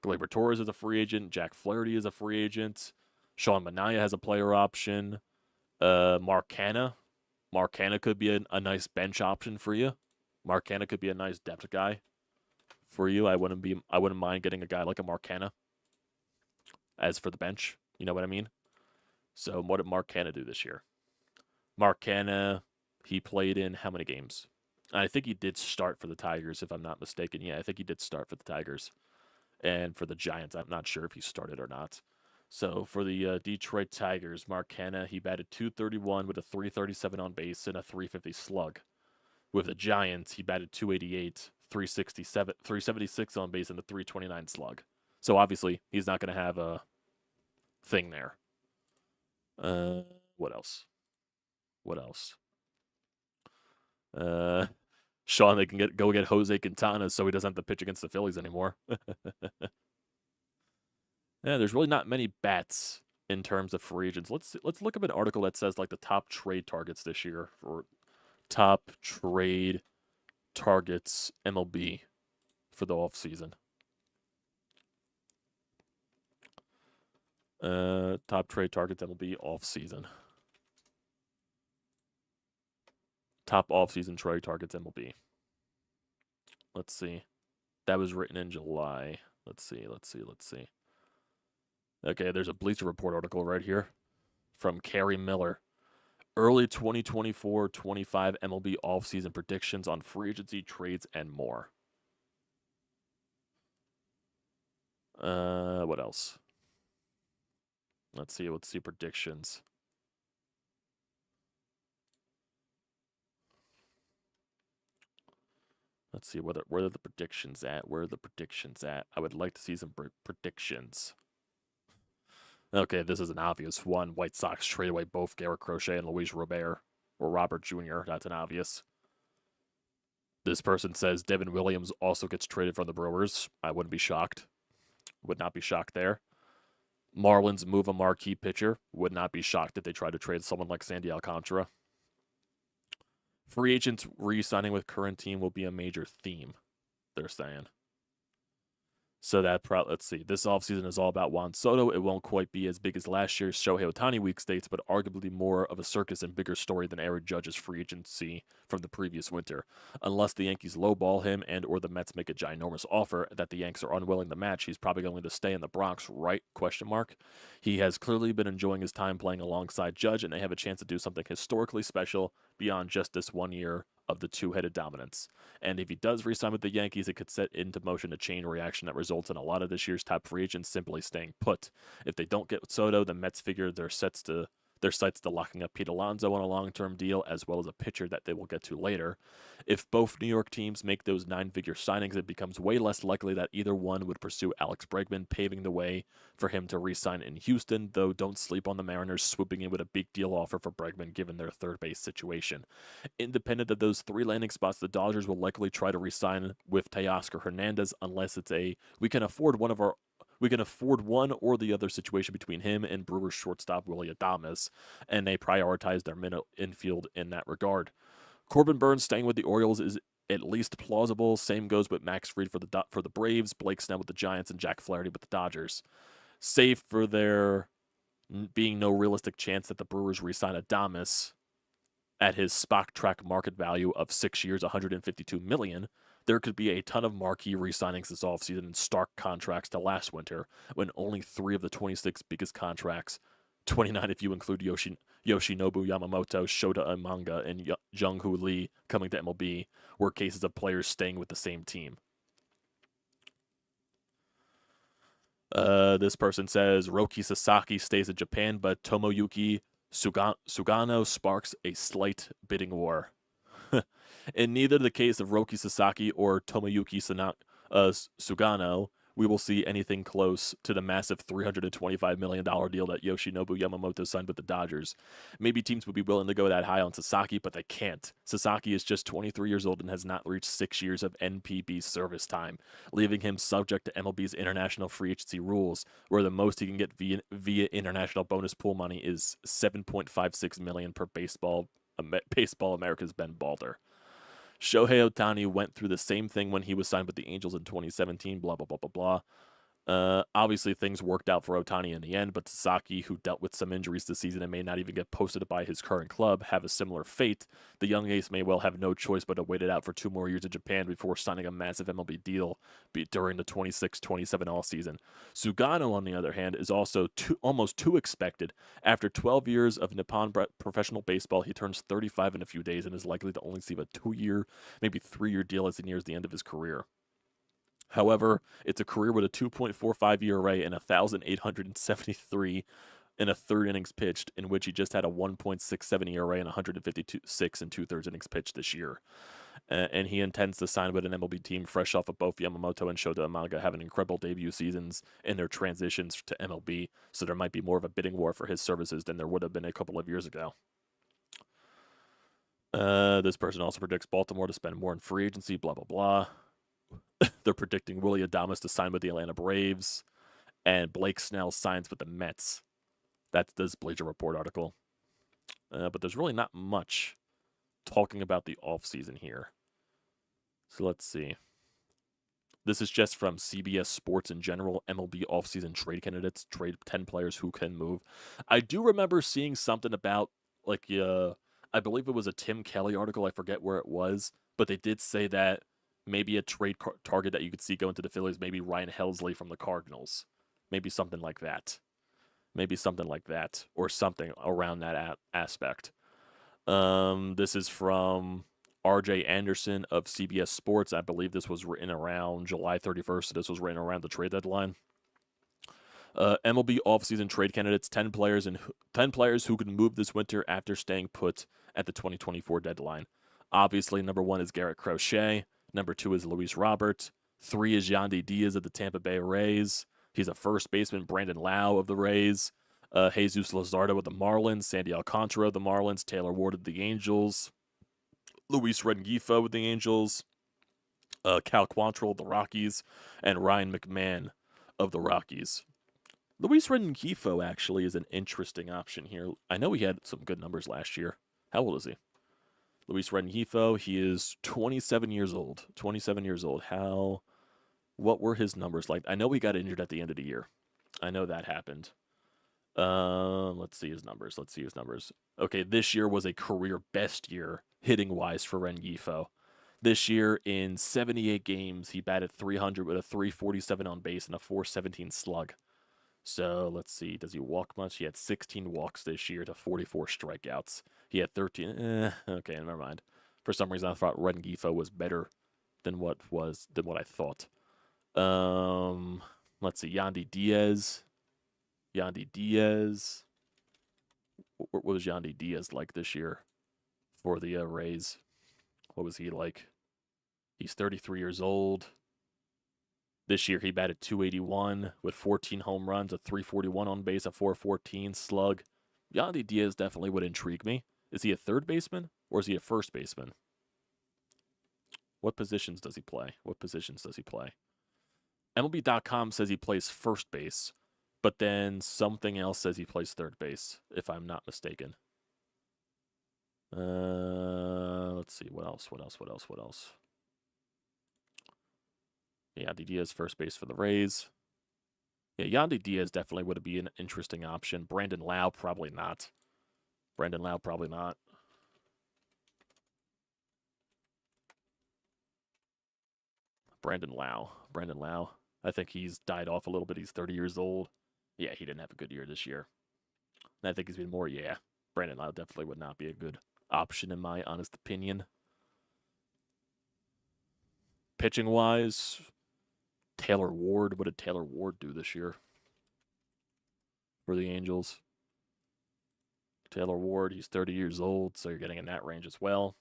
Gleyber Torres is a free agent. Jack Flaherty is a free agent. Sean Manaea has a player option. Mark Hanna. Mark Hanna could be a nice bench option for you. Mark Hanna could be a nice depth guy for you. I wouldn't mind getting a guy like a Mark Hanna as for the bench. You know what I mean? So what did Mark Hanna do this year? Mark Hanna, he played in how many games? I think he did start for the Tigers, if I'm not mistaken. Yeah, I think he did start for the Tigers. And for the Giants, I'm not sure if he started or not. So for the Detroit Tigers, Mark Hanna, he batted .231 with a .337 on base and a .350 slug. With the Giants, he batted .288, .376 on base and a .329 slug. So obviously, he's not going to have a thing there. What else? What else? Sean, they can go get Jose Quintana so he doesn't have to pitch against the Phillies anymore. Yeah, there's really not many bats in terms of free agents. Let's look up an article that says like the top trade targets this year for top trade targets MLB for the offseason. Top trade targets MLB offseason. Top offseason trade targets MLB. Let's see. That was written in July. Let's see. Okay, there's a Bleacher Report article right here from Kerry Miller. Early 2024-25 MLB offseason predictions on free agency, trades, and more. What else? Let's see predictions. Let's see where are the predictions at? Where are the predictions at? I would like to see some predictions. Okay, this is an obvious one. White Sox trade away both Garrett Crochet and Luis Robert, or Robert Jr. That's an obvious. This person says Devin Williams also gets traded from the Brewers. I wouldn't be shocked. Would not be shocked there. Marlins move a marquee pitcher. Would not be shocked if they try to trade someone like Sandy Alcantara. Free agents re-signing with current team will be a major theme, they're saying. So let's see. This offseason is all about Juan Soto. It won't quite be as big as last year's Shohei Ohtani week states, but arguably more of a circus and bigger story than Aaron Judge's free agency from the previous winter. Unless the Yankees lowball him and or the Mets make a ginormous offer that the Yanks are unwilling to match, he's probably going to stay in the Bronx, right? He has clearly been enjoying his time playing alongside Judge, and they have a chance to do something historically special beyond just this 1 year of the two-headed dominance. And if he does re-sign with the Yankees, it could set into motion a chain reaction that results in a lot of this year's top free agents simply staying put. If they don't get Soto, the Mets figure their sights to locking up Pete Alonso on a long-term deal, as well as a pitcher that they will get to later. If both New York teams make those 9-figure signings, it becomes way less likely that either one would pursue Alex Bregman, paving the way for him to re-sign in Houston, though don't sleep on the Mariners swooping in with a big deal offer for Bregman given their third base situation. Independent of those 3 landing spots, the Dodgers will likely try to re-sign with Teoscar Hernandez unless it's we can afford one or the other situation between him and Brewers shortstop Willy Adames, and they prioritize their middle infield in that regard. Corbin Burns staying with the Orioles is at least plausible. Same goes with Max Fried for the Braves, Blake Snell with the Giants, and Jack Flaherty with the Dodgers. Save for there being no realistic chance that the Brewers re-sign Adames at his Spock Track market value of 6 years, $152 million. there could be a ton of marquee re-signings this offseason and stark contracts to last winter, when only 3 of the 26 biggest contracts, 29 if you include Yoshinobu Yamamoto, Shota Imanga, and Jung-Hoo Lee coming to MLB, were cases of players staying with the same team. This person says Roki Sasaki stays in Japan, but Tomoyuki Sugano sparks a slight bidding war. In neither the case of Roki Sasaki or Tomoyuki Sugano, we will see anything close to the massive $325 million deal that Yoshinobu Yamamoto signed with the Dodgers. Maybe teams would be willing to go that high on Sasaki, but they can't. Sasaki is just 23 years old and has not reached 6 years of NPB service time, leaving him subject to MLB's international free agency rules, where the most he can get via international bonus pool money is $7.56 million per Baseball America's Ben Balder. Shohei Ohtani went through the same thing when he was signed with the Angels in 2017, blah, blah, blah, blah, blah. Obviously, things worked out for Ohtani in the end, but Sasaki, who dealt with some injuries this season and may not even get posted by his current club, have a similar fate. The young ace may well have no choice but to wait it out for 2 more years in Japan before signing a massive MLB deal during the 26-27 offseason. Sugano, on the other hand, is also almost too expected. After 12 years of Nippon professional baseball, he turns 35 in a few days and is likely to only receive a 2-year, maybe 3-year deal as he nears the end of his career. However, it's a career with a 2.45 ERA and 1,873 in a third innings pitched, in which he just had a 1.67 ERA and 156 and 2/3 innings pitched this year. And he intends to sign with an MLB team fresh off of both Yamamoto and Shota Imanga having incredible debut seasons in their transitions to MLB, so there might be more of a bidding war for his services than there would have been a couple of years ago. This person also predicts Baltimore to spend more in free agency, blah, blah, blah. They're predicting Willy Adames to sign with the Atlanta Braves, and Blake Snell signs with the Mets. That's this Bleacher Report article. But there's really not much talking about the offseason here. So let's see. This is just from CBS Sports in general, MLB offseason trade candidates, trade 10 players who can move. I do remember seeing something about, like, I believe it was a Tim Kelly article. I forget where it was, but they did say that maybe a trade target that you could see going to the Phillies, maybe Ryan Helsley from the Cardinals. Maybe something like that. Maybe something like that, or something around that aspect. This is from RJ Anderson of CBS Sports. I believe this was written around July 31st, so this was written around the trade deadline. MLB offseason trade candidates, 10 players who can move this winter after staying put at the 2024 deadline. Obviously, number 1 is Garrett Crochet. Number 2 is Luis Robert. 3 is Yandy Diaz of the Tampa Bay Rays. He's a first baseman. Brandon Lau of the Rays. Jesus Luzardo of the Marlins. Sandy Alcantara of the Marlins. Taylor Ward of the Angels. Luis Rengifo of the Angels. Cal Quantrill of the Rockies. And Ryan McMahon of the Rockies. Luis Rengifo actually is an interesting option here. I know he had some good numbers last year. How old is he? Luis Rengifo, he is 27 years old. 27 years old. What were his numbers like? I know he got injured at the end of the year. I know that happened. Let's see his numbers. Okay, this year was a career best year, hitting-wise, for Rengifo. This year, in 78 games, he batted .300 with a .347 on base and a .417 slug. So, let's see. Does he walk much? He had 16 walks this year to 44 strikeouts. He had 13. Okay, never mind. For some reason, I thought Rengifo was better than what I thought. Let's see. Yandy Diaz. What was Yandy Diaz like this year for the Rays? What was he like? He's 33 years old. This year, he batted .281 with 14 home runs, a .341 on base, a .414 slug. Yandy Diaz definitely would intrigue me. Is he a third baseman or is he a first baseman? What positions does he play? MLB.com says he plays first base, but then something else says he plays third base, if I'm not mistaken. Let's see. What else? Yandy Diaz, first base for the Rays. Yeah, Yandy Diaz definitely would be an interesting option. Brandon Lau, probably not. Brandon Lau. Brandon Lau. I think he's died off a little bit. He's 30 years old. Yeah, he didn't have a good year this year. And I think he's been more, yeah. Brandon Lau definitely would not be a good option in my honest opinion. Pitching-wise, Taylor Ward. What did Taylor Ward do this year for the Angels? Taylor Ward, he's 30 years old, so you're getting in that range as well.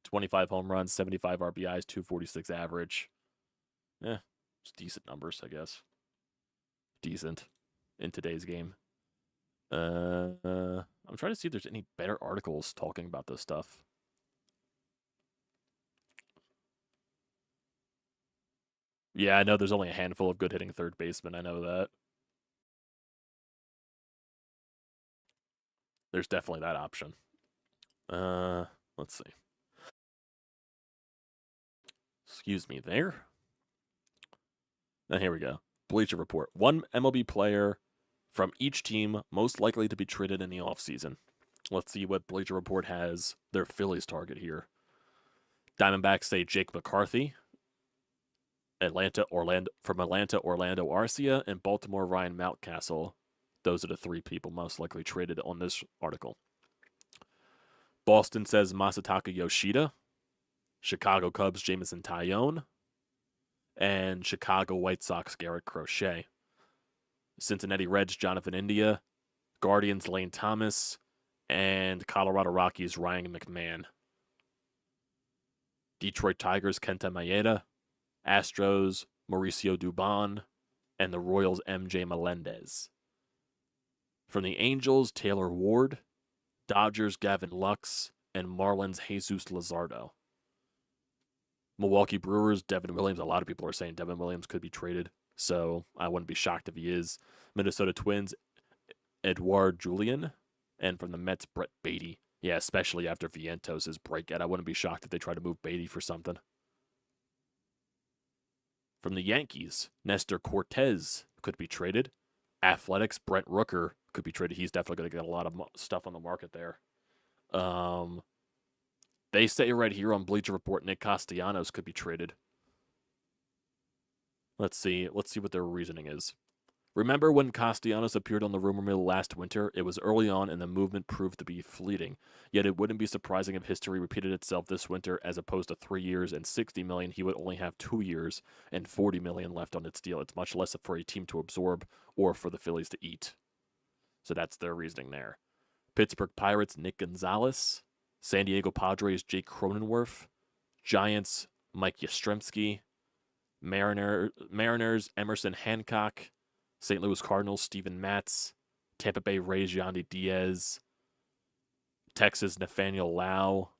25 home runs, 75 RBIs, 246 average. It's decent numbers, I guess. Decent in today's game. I'm trying to see if there's any better articles talking about this stuff. Yeah, I know there's only a handful of good hitting third basemen. I know that. There's definitely that option. Let's see. Excuse me there. And here we go. Bleacher Report. One MLB player from each team most likely to be traded in the offseason. Let's see what Bleacher Report has their Phillies target here. Diamondbacks say Jake McCarthy. Atlanta, Orlando Arcia, and Baltimore, Ryan Mountcastle. Those are the three people most likely traded on this article. Boston says Masataka Yoshida. Chicago Cubs, Jameson Taillon. And Chicago White Sox, Garrett Crochet. Cincinnati Reds, Jonathan India. Guardians, Lane Thomas. And Colorado Rockies, Ryan McMahon. Detroit Tigers, Kenta Maeda. Astros, Mauricio Dubon. And the Royals, MJ Melendez. From the Angels, Taylor Ward. Dodgers, Gavin Lux. And Marlins, Jesus Luzardo. Milwaukee Brewers, Devin Williams. A lot of people are saying Devin Williams could be traded, so I wouldn't be shocked if he is. Minnesota Twins, Edouard Julien. And from the Mets, Brett Beatty. Yeah, especially after Vientos' breakout. I wouldn't be shocked if they try to move Beatty for something. From the Yankees, Nestor Cortez could be traded. Athletics, Brent Rooker could be traded. He's definitely going to get a lot of stuff on the market there. They say right here on Bleacher Report, Nick Castellanos could be traded. Let's see what their reasoning is. Remember when Castellanos appeared on the rumor mill last winter? It was early on and the movement proved to be fleeting. Yet it wouldn't be surprising if history repeated itself this winter. As opposed to 3 years and $60 million, he would only have 2 years and $40 million left on its deal. It's much less for a team to absorb or for the Phillies to eat. So that's their reasoning there. Pittsburgh Pirates, Nick Gonzalez. San Diego Padres, Jake Cronenworth. Giants, Mike Yastrzemski. Mariners, Emerson Hancock. St. Louis Cardinals, Steven Matz. Tampa Bay Rays, Yandy Diaz. Texas, Nathaniel Lau.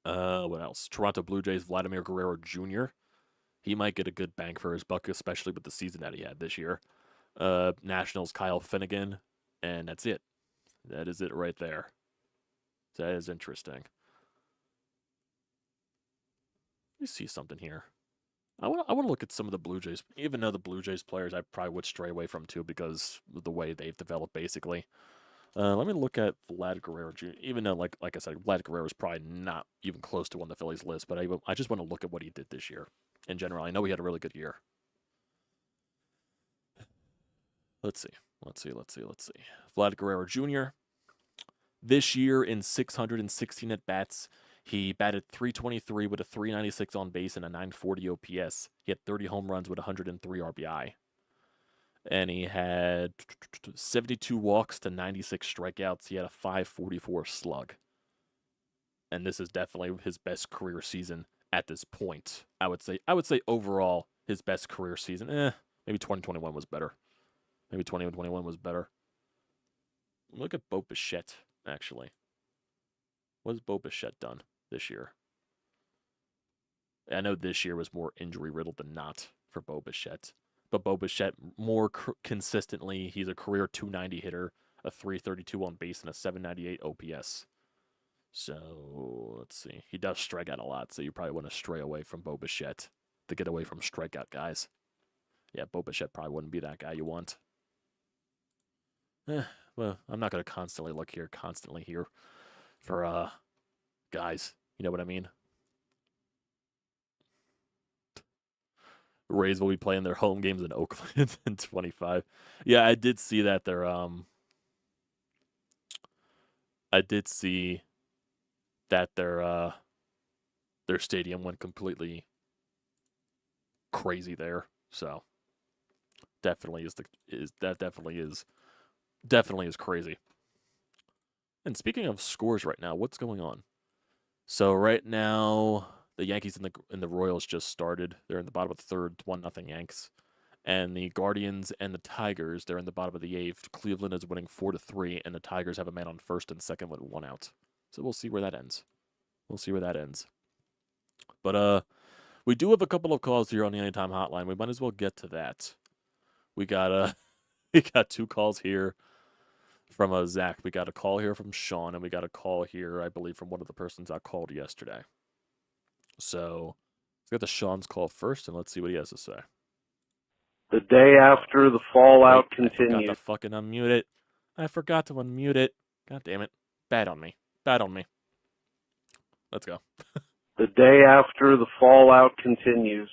What else? Toronto Blue Jays, Vladimir Guerrero Jr. He might get a good bang for his buck, especially with the season that he had this year. Nationals, Kyle Finnegan. And that's it. That is it right there. That is interesting. Let me see something here. I want to look at some of the Blue Jays, even though the Blue Jays players I probably would stray away from too because of the way they've developed basically. Let me look at Vlad Guerrero Jr. Even though, like I said, Vlad Guerrero is probably not even close to on the Phillies list, but I just want to look at what he did this year in general. I know he had a really good year. Let's see. Vlad Guerrero Jr. This year in 616 at bats, he batted .323 with a .396 on base and a .940 OPS. He had 30 home runs with 103 RBI. And he had 72 walks to 96 strikeouts. He had a .544 slug. And this is definitely his best career season at this point. I would say overall his best career season. Maybe 2021 was better. Look at Bo Bichette, actually. What has Bo Bichette done this year? I know this year was more injury-riddled than not for Bo Bichette. But Bo Bichette, more consistently, he's a career .290 hitter, a .332 on base, and a .798 OPS. So, let's see. He does strike out a lot, so you probably want to stray away from Bo Bichette to get away from strikeout guys. Yeah, Bo Bichette probably wouldn't be that guy you want. Well, I'm not going to constantly look here for guys. You know what I mean? Rays will be playing their home games in Oakland in 25. Yeah, I did see that their stadium went completely crazy there. So definitely is crazy. And speaking of scores right now, what's going on? So right now the Yankees and the Royals just started. They're in the bottom of the third, 1-0 Yanks. And the Guardians and the Tigers, they're in the bottom of the eighth. Cleveland is winning 4-3, and the Tigers have a man on first and second with 1 out. So we'll see where that ends. But we do have a couple of calls here on the Anytime Hotline. We might as well get to that. We got we got 2 calls here from Zach. We got a call here from Sean, and we got a call here, I believe, from one of the persons I called yesterday. So let's get to Sean's call first, and let's see what he has to say. The day after the fallout continued. I forgot to fucking unmute it. I forgot to unmute it. God damn it. Bad on me. Let's go. The day after the fallout continues.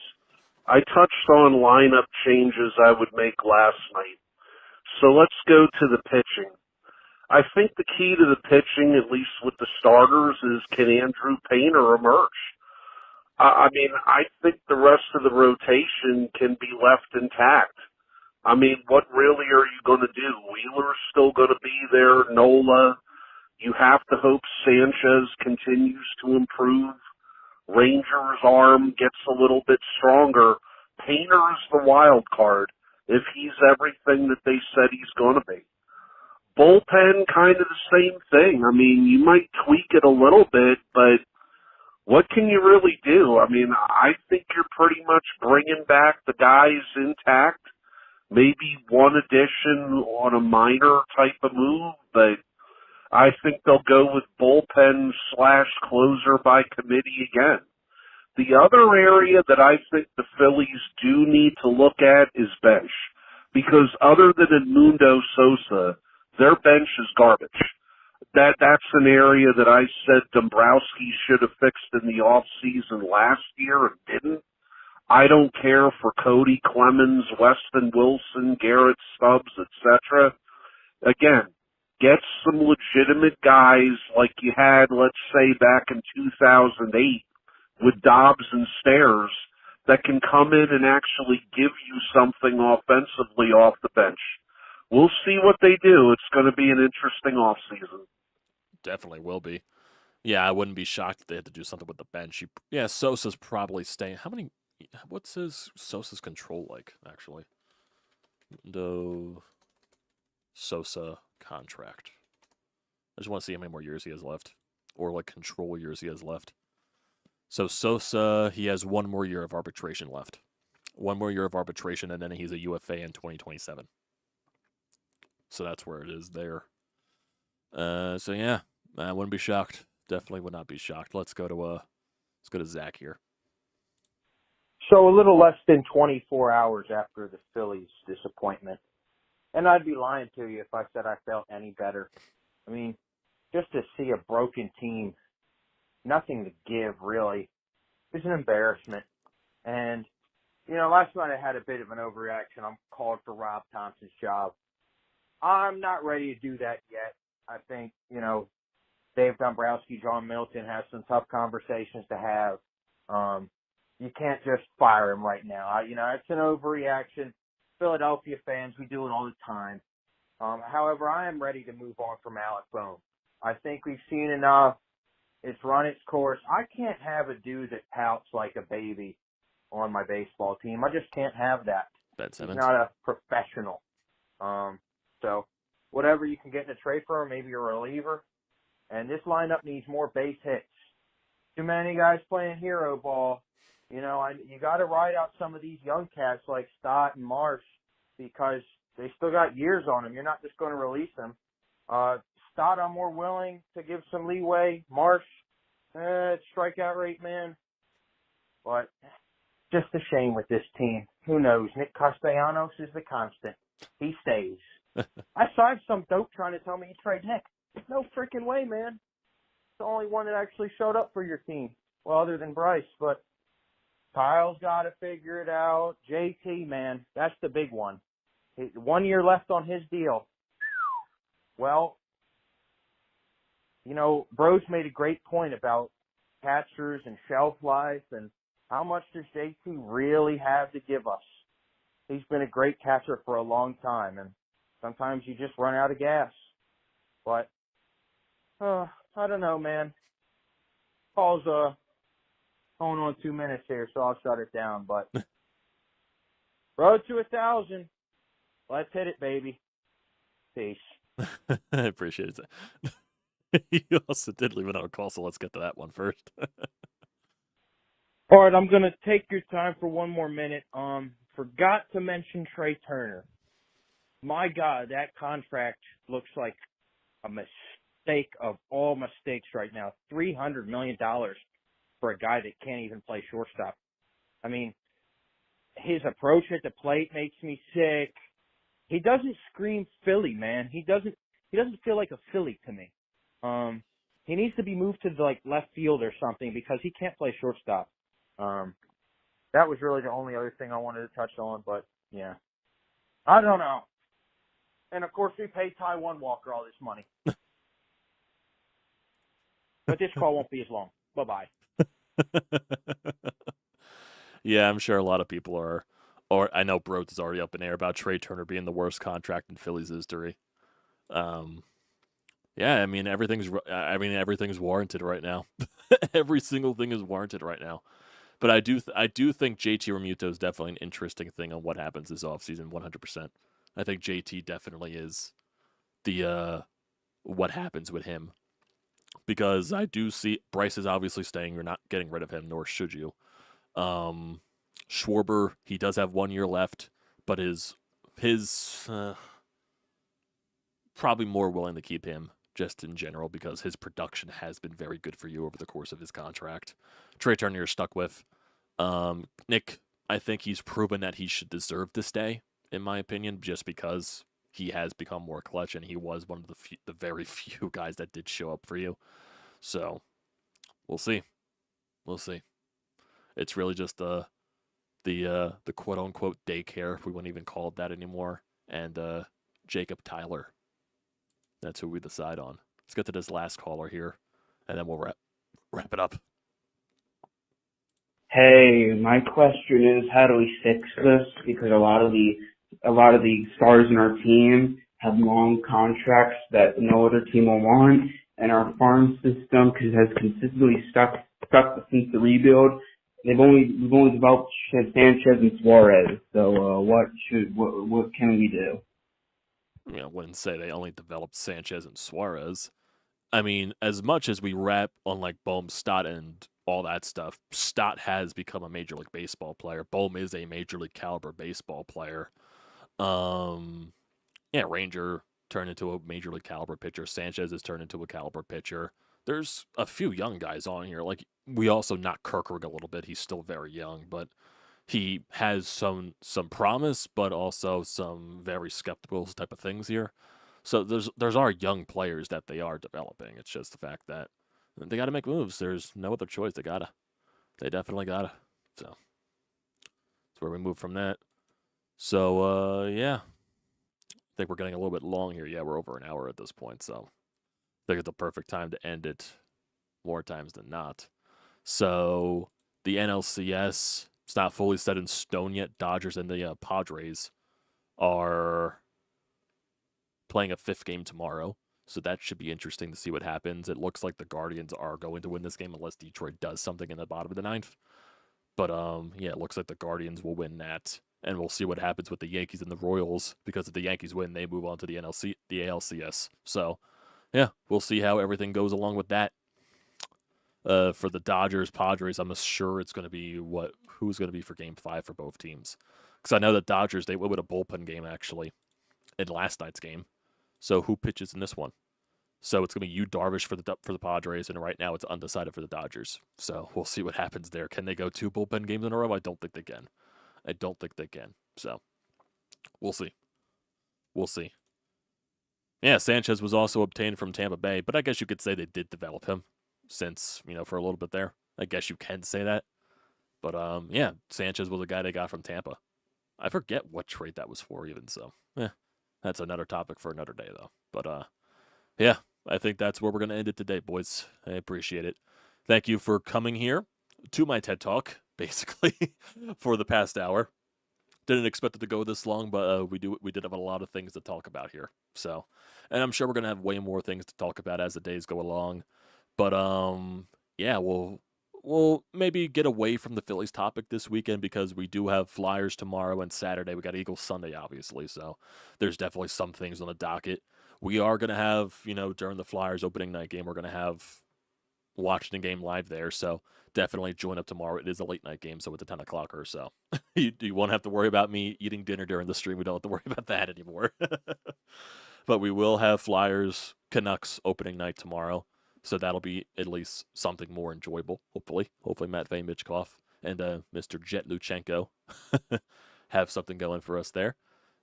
I touched on lineup changes I would make last night. So let's go to the pitching. I think the key to the pitching, at least with the starters, is can Andrew Painter emerge? I mean, I think the rest of the rotation can be left intact. I mean, what really are you going to do? Wheeler's still going to be there, Nola. You have to hope Sanchez continues to improve. Ranger's arm gets a little bit stronger. Painter's the wild card if he's everything that they said he's going to be. Bullpen, kind of the same thing. I mean, you might tweak it a little bit, but what can you really do? I mean, I think you're pretty much bringing back the guys intact. Maybe one addition on a minor type of move, but I think they'll go with bullpen / closer by committee again. The other area that I think the Phillies do need to look at is bench, because other than Edmundo Sosa, their bench is garbage. That's an area that I said Dombrowski should have fixed in the offseason last year and didn't. I don't care for Cody Clemens, Weston Wilson, Garrett Stubbs, etc. Again, get some legitimate guys like you had, let's say, back in 2008 with Dobbs and Stairs that can come in and actually give you something offensively off the bench. We'll see what they do. It's going to be an interesting offseason. Definitely will be. Yeah, I wouldn't be shocked if they had to do something with the bench. Yeah, Sosa's probably staying. What's Sosa's control like, actually? No Sosa contract. I just want to see how many more years he has left. Or, like, control years he has left. So Sosa, he has 1 more year of arbitration left. 1 more year of arbitration, and then he's a UFA in 2027. So that's where it is there. So yeah, I wouldn't be shocked. Definitely would not be shocked. Let's go to Zach here. So a little less than 24 hours after the Phillies' disappointment, and I'd be lying to you if I said I felt any better. I mean, just to see a broken team, nothing to give really, is an embarrassment. And, you know, last night I had a bit of an overreaction. I'm called for Rob Thompson's job. I'm not ready to do that yet. I think, you know, Dave Dombrowski, John Middleton have some tough conversations to have. You can't just fire him right now. You know, it's an overreaction. Philadelphia fans, we do it all the time. However, I am ready to move on from Alec Bohm. I think we've seen enough. It's run its course. I can't have a dude that pouts like a baby on my baseball team. I just can't have that. He's not a professional. So whatever you can get in a trade for him, maybe a reliever. And this lineup needs more base hits. Too many guys playing hero ball. You know, you got to ride out some of these young cats like Stott and Marsh because they still got years on them. You're not just going to release them. Stott, I'm more willing to give some leeway. Marsh, strikeout rate, man. But just a shame with this team. Who knows? Nick Castellanos is the constant. He stays. I saw some dope trying to tell me you trade Nick. No freaking way, man. It's the only one that actually showed up for your team. Well, other than Bryce, but Kyle's got to figure it out. JT, man, that's the big one. 1 year left on his deal. Well, Bros made a great point about catchers and shelf life and how much does JT really have to give us. He's been a great catcher for a long time, and sometimes you just run out of gas. But, I don't know, man. Paul's going on 2 minutes here, so I'll shut it down. But road to 1,000. Let's hit it, baby. Peace. I appreciate it. You also did leave it on a call, so let's get to that one first. All right, I'm going to take your time for 1 more minute. Forgot to mention Trey Turner. My God, that contract looks like a mistake of all mistakes right now. $300 million for a guy that can't even play shortstop. I mean, his approach at the plate makes me sick. He doesn't scream Philly, man. He doesn't feel like a Philly to me. He needs to be moved to the left field or something because he can't play shortstop. That was really the only other thing I wanted to touch on, but yeah. I don't know. And of course we paid Taiwan Walker all this money. But this call won't be as long. Bye-bye. Yeah, I'm sure a lot of people are, or I know Brodes is already up in air about Trey Turner being the worst contract in Phillies history. Yeah, I mean everything's warranted right now. Every single thing is warranted right now. But I do think JT Realmuto is definitely an interesting thing on what happens this offseason, 100%. I think JT definitely is the what happens with him. Because I do see Bryce is obviously staying. You're not getting rid of him, nor should you. Schwarber, he does have 1 year left, but his probably more willing to keep him just in general because his production has been very good for you over the course of his contract. Trey Turner you're stuck with. Nick, I think he's proven that he should deserve to stay, in my opinion, just because he has become more clutch and he was one of the very few guys that did show up for you. So, we'll see. We'll see. It's really just the quote unquote daycare, if we wouldn't even call it that anymore, and Jacob Tyler. That's who we decide on. Let's get to this last caller here, and then we'll wrap it up. Hey, my question is, how do we fix this? Because a lot of the stars in our team have long contracts that no other team will want, and our farm system has consistently stuck since the rebuild. We've only developed Sanchez and Suarez. So what can we do? I wouldn't say they only developed Sanchez and Suarez. I mean, as much as we rap on Bohm, Stott, and all that stuff, Stott has become a Major League Baseball player. Bohm is a Major League caliber baseball player. Ranger turned into a Major League caliber pitcher. Sanchez has turned into a caliber pitcher. There's a few young guys on here. We also knock Kirkwood a little bit. He's still very young, but he has some promise, but also some very skeptical type of things here. So there's our young players that they are developing. It's just the fact that they got to make moves. There's no other choice. They definitely gotta. So that's where we move from that. So yeah, I think we're getting a little bit long here. Yeah, we're over an hour at this point. So I think it's the perfect time to end it. More times than not. So the NLCS, it's not fully set in stone yet. Dodgers and the Padres are playing a 5th game tomorrow. So that should be interesting to see what happens. It looks like the Guardians are going to win this game unless Detroit does something in the bottom of the 9th. But it looks like the Guardians will win that. And we'll see what happens with the Yankees and the Royals. Because if the Yankees win, they move on to the ALCS. So, yeah, we'll see how everything goes along with that. For the Dodgers, Padres, I'm sure it's going to be who's going to be for Game 5 for both teams. Because I know the Dodgers, they went with a bullpen game, actually, in last night's game. So who pitches in this one? So it's going to be Yu Darvish for the Padres, and right now it's undecided for the Dodgers. So we'll see what happens there. Can they go 2 bullpen games in a row? I don't think they can. So we'll see. Yeah, Sanchez was also obtained from Tampa Bay, but I guess you could say they did develop him since, for a little bit there. I guess you can say that. But yeah, Sanchez was a guy they got from Tampa. I forget what trade that was for even, so that's another topic for another day though. But yeah, I think that's where we're gonna end it today, boys. I appreciate it. Thank you for coming here to my TED Talk, basically, for the past hour. Didn't expect it to go this long, but we did have a lot of things to talk about here. So, and I'm sure we're gonna have way more things to talk about as the days go along. But yeah, we'll maybe get away from the Phillies topic this weekend because we do have Flyers tomorrow and Saturday. We got Eagles Sunday, obviously. So there's definitely some things on the docket. We are gonna have, during the Flyers opening night game, we're gonna have watching the game live there. So definitely join up tomorrow. It is a late night game, so it's a 10 o'clock or so. you won't have to worry about me eating dinner during the stream. We don't have to worry about that anymore. But we will have Flyers Canucks opening night tomorrow. So that'll be at least something more enjoyable, hopefully. Hopefully Matvey Michkov and Mr. Jet Luchenko have something going for us there.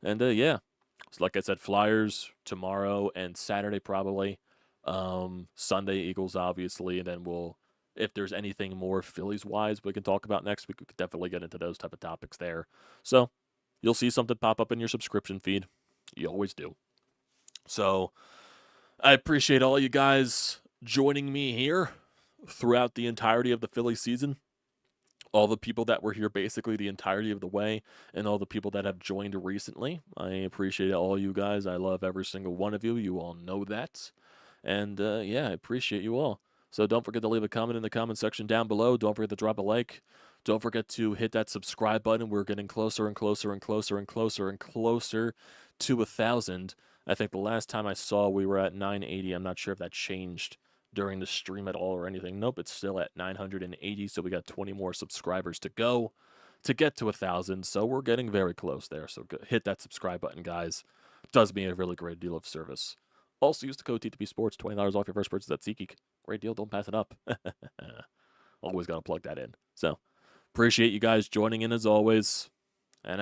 And yeah, so like I said, Flyers tomorrow and Saturday probably. Sunday Eagles obviously, and then if there's anything more Phillies wise we can talk about next week, we could definitely get into those type of topics there. So you'll see something pop up in your subscription feed. You always do. So I appreciate all you guys joining me here throughout the entirety of the Phillies season. All the people that were here basically the entirety of the way, and all the people that have joined recently. I appreciate all you guys. I love every single one of you. You all know that. And yeah, I appreciate you all. So don't forget to leave a comment in the comment section down below. Don't forget to drop a like. Don't forget to hit that subscribe button. We're getting closer and closer and closer and closer and closer to 1,000. I think the last time I saw we were at 980. I'm not sure if that changed during the stream at all or anything. Nope, it's still at 980. So we got 20 more subscribers to go to get to 1,000. So we're getting very close there. So hit that subscribe button, guys. It does me a really great deal of service. Also, use the code TTPSPORTS, $20 off your first purchase at SeatGeek. Great deal. Don't pass it up. Always got to plug that in. So, appreciate you guys joining in as always. And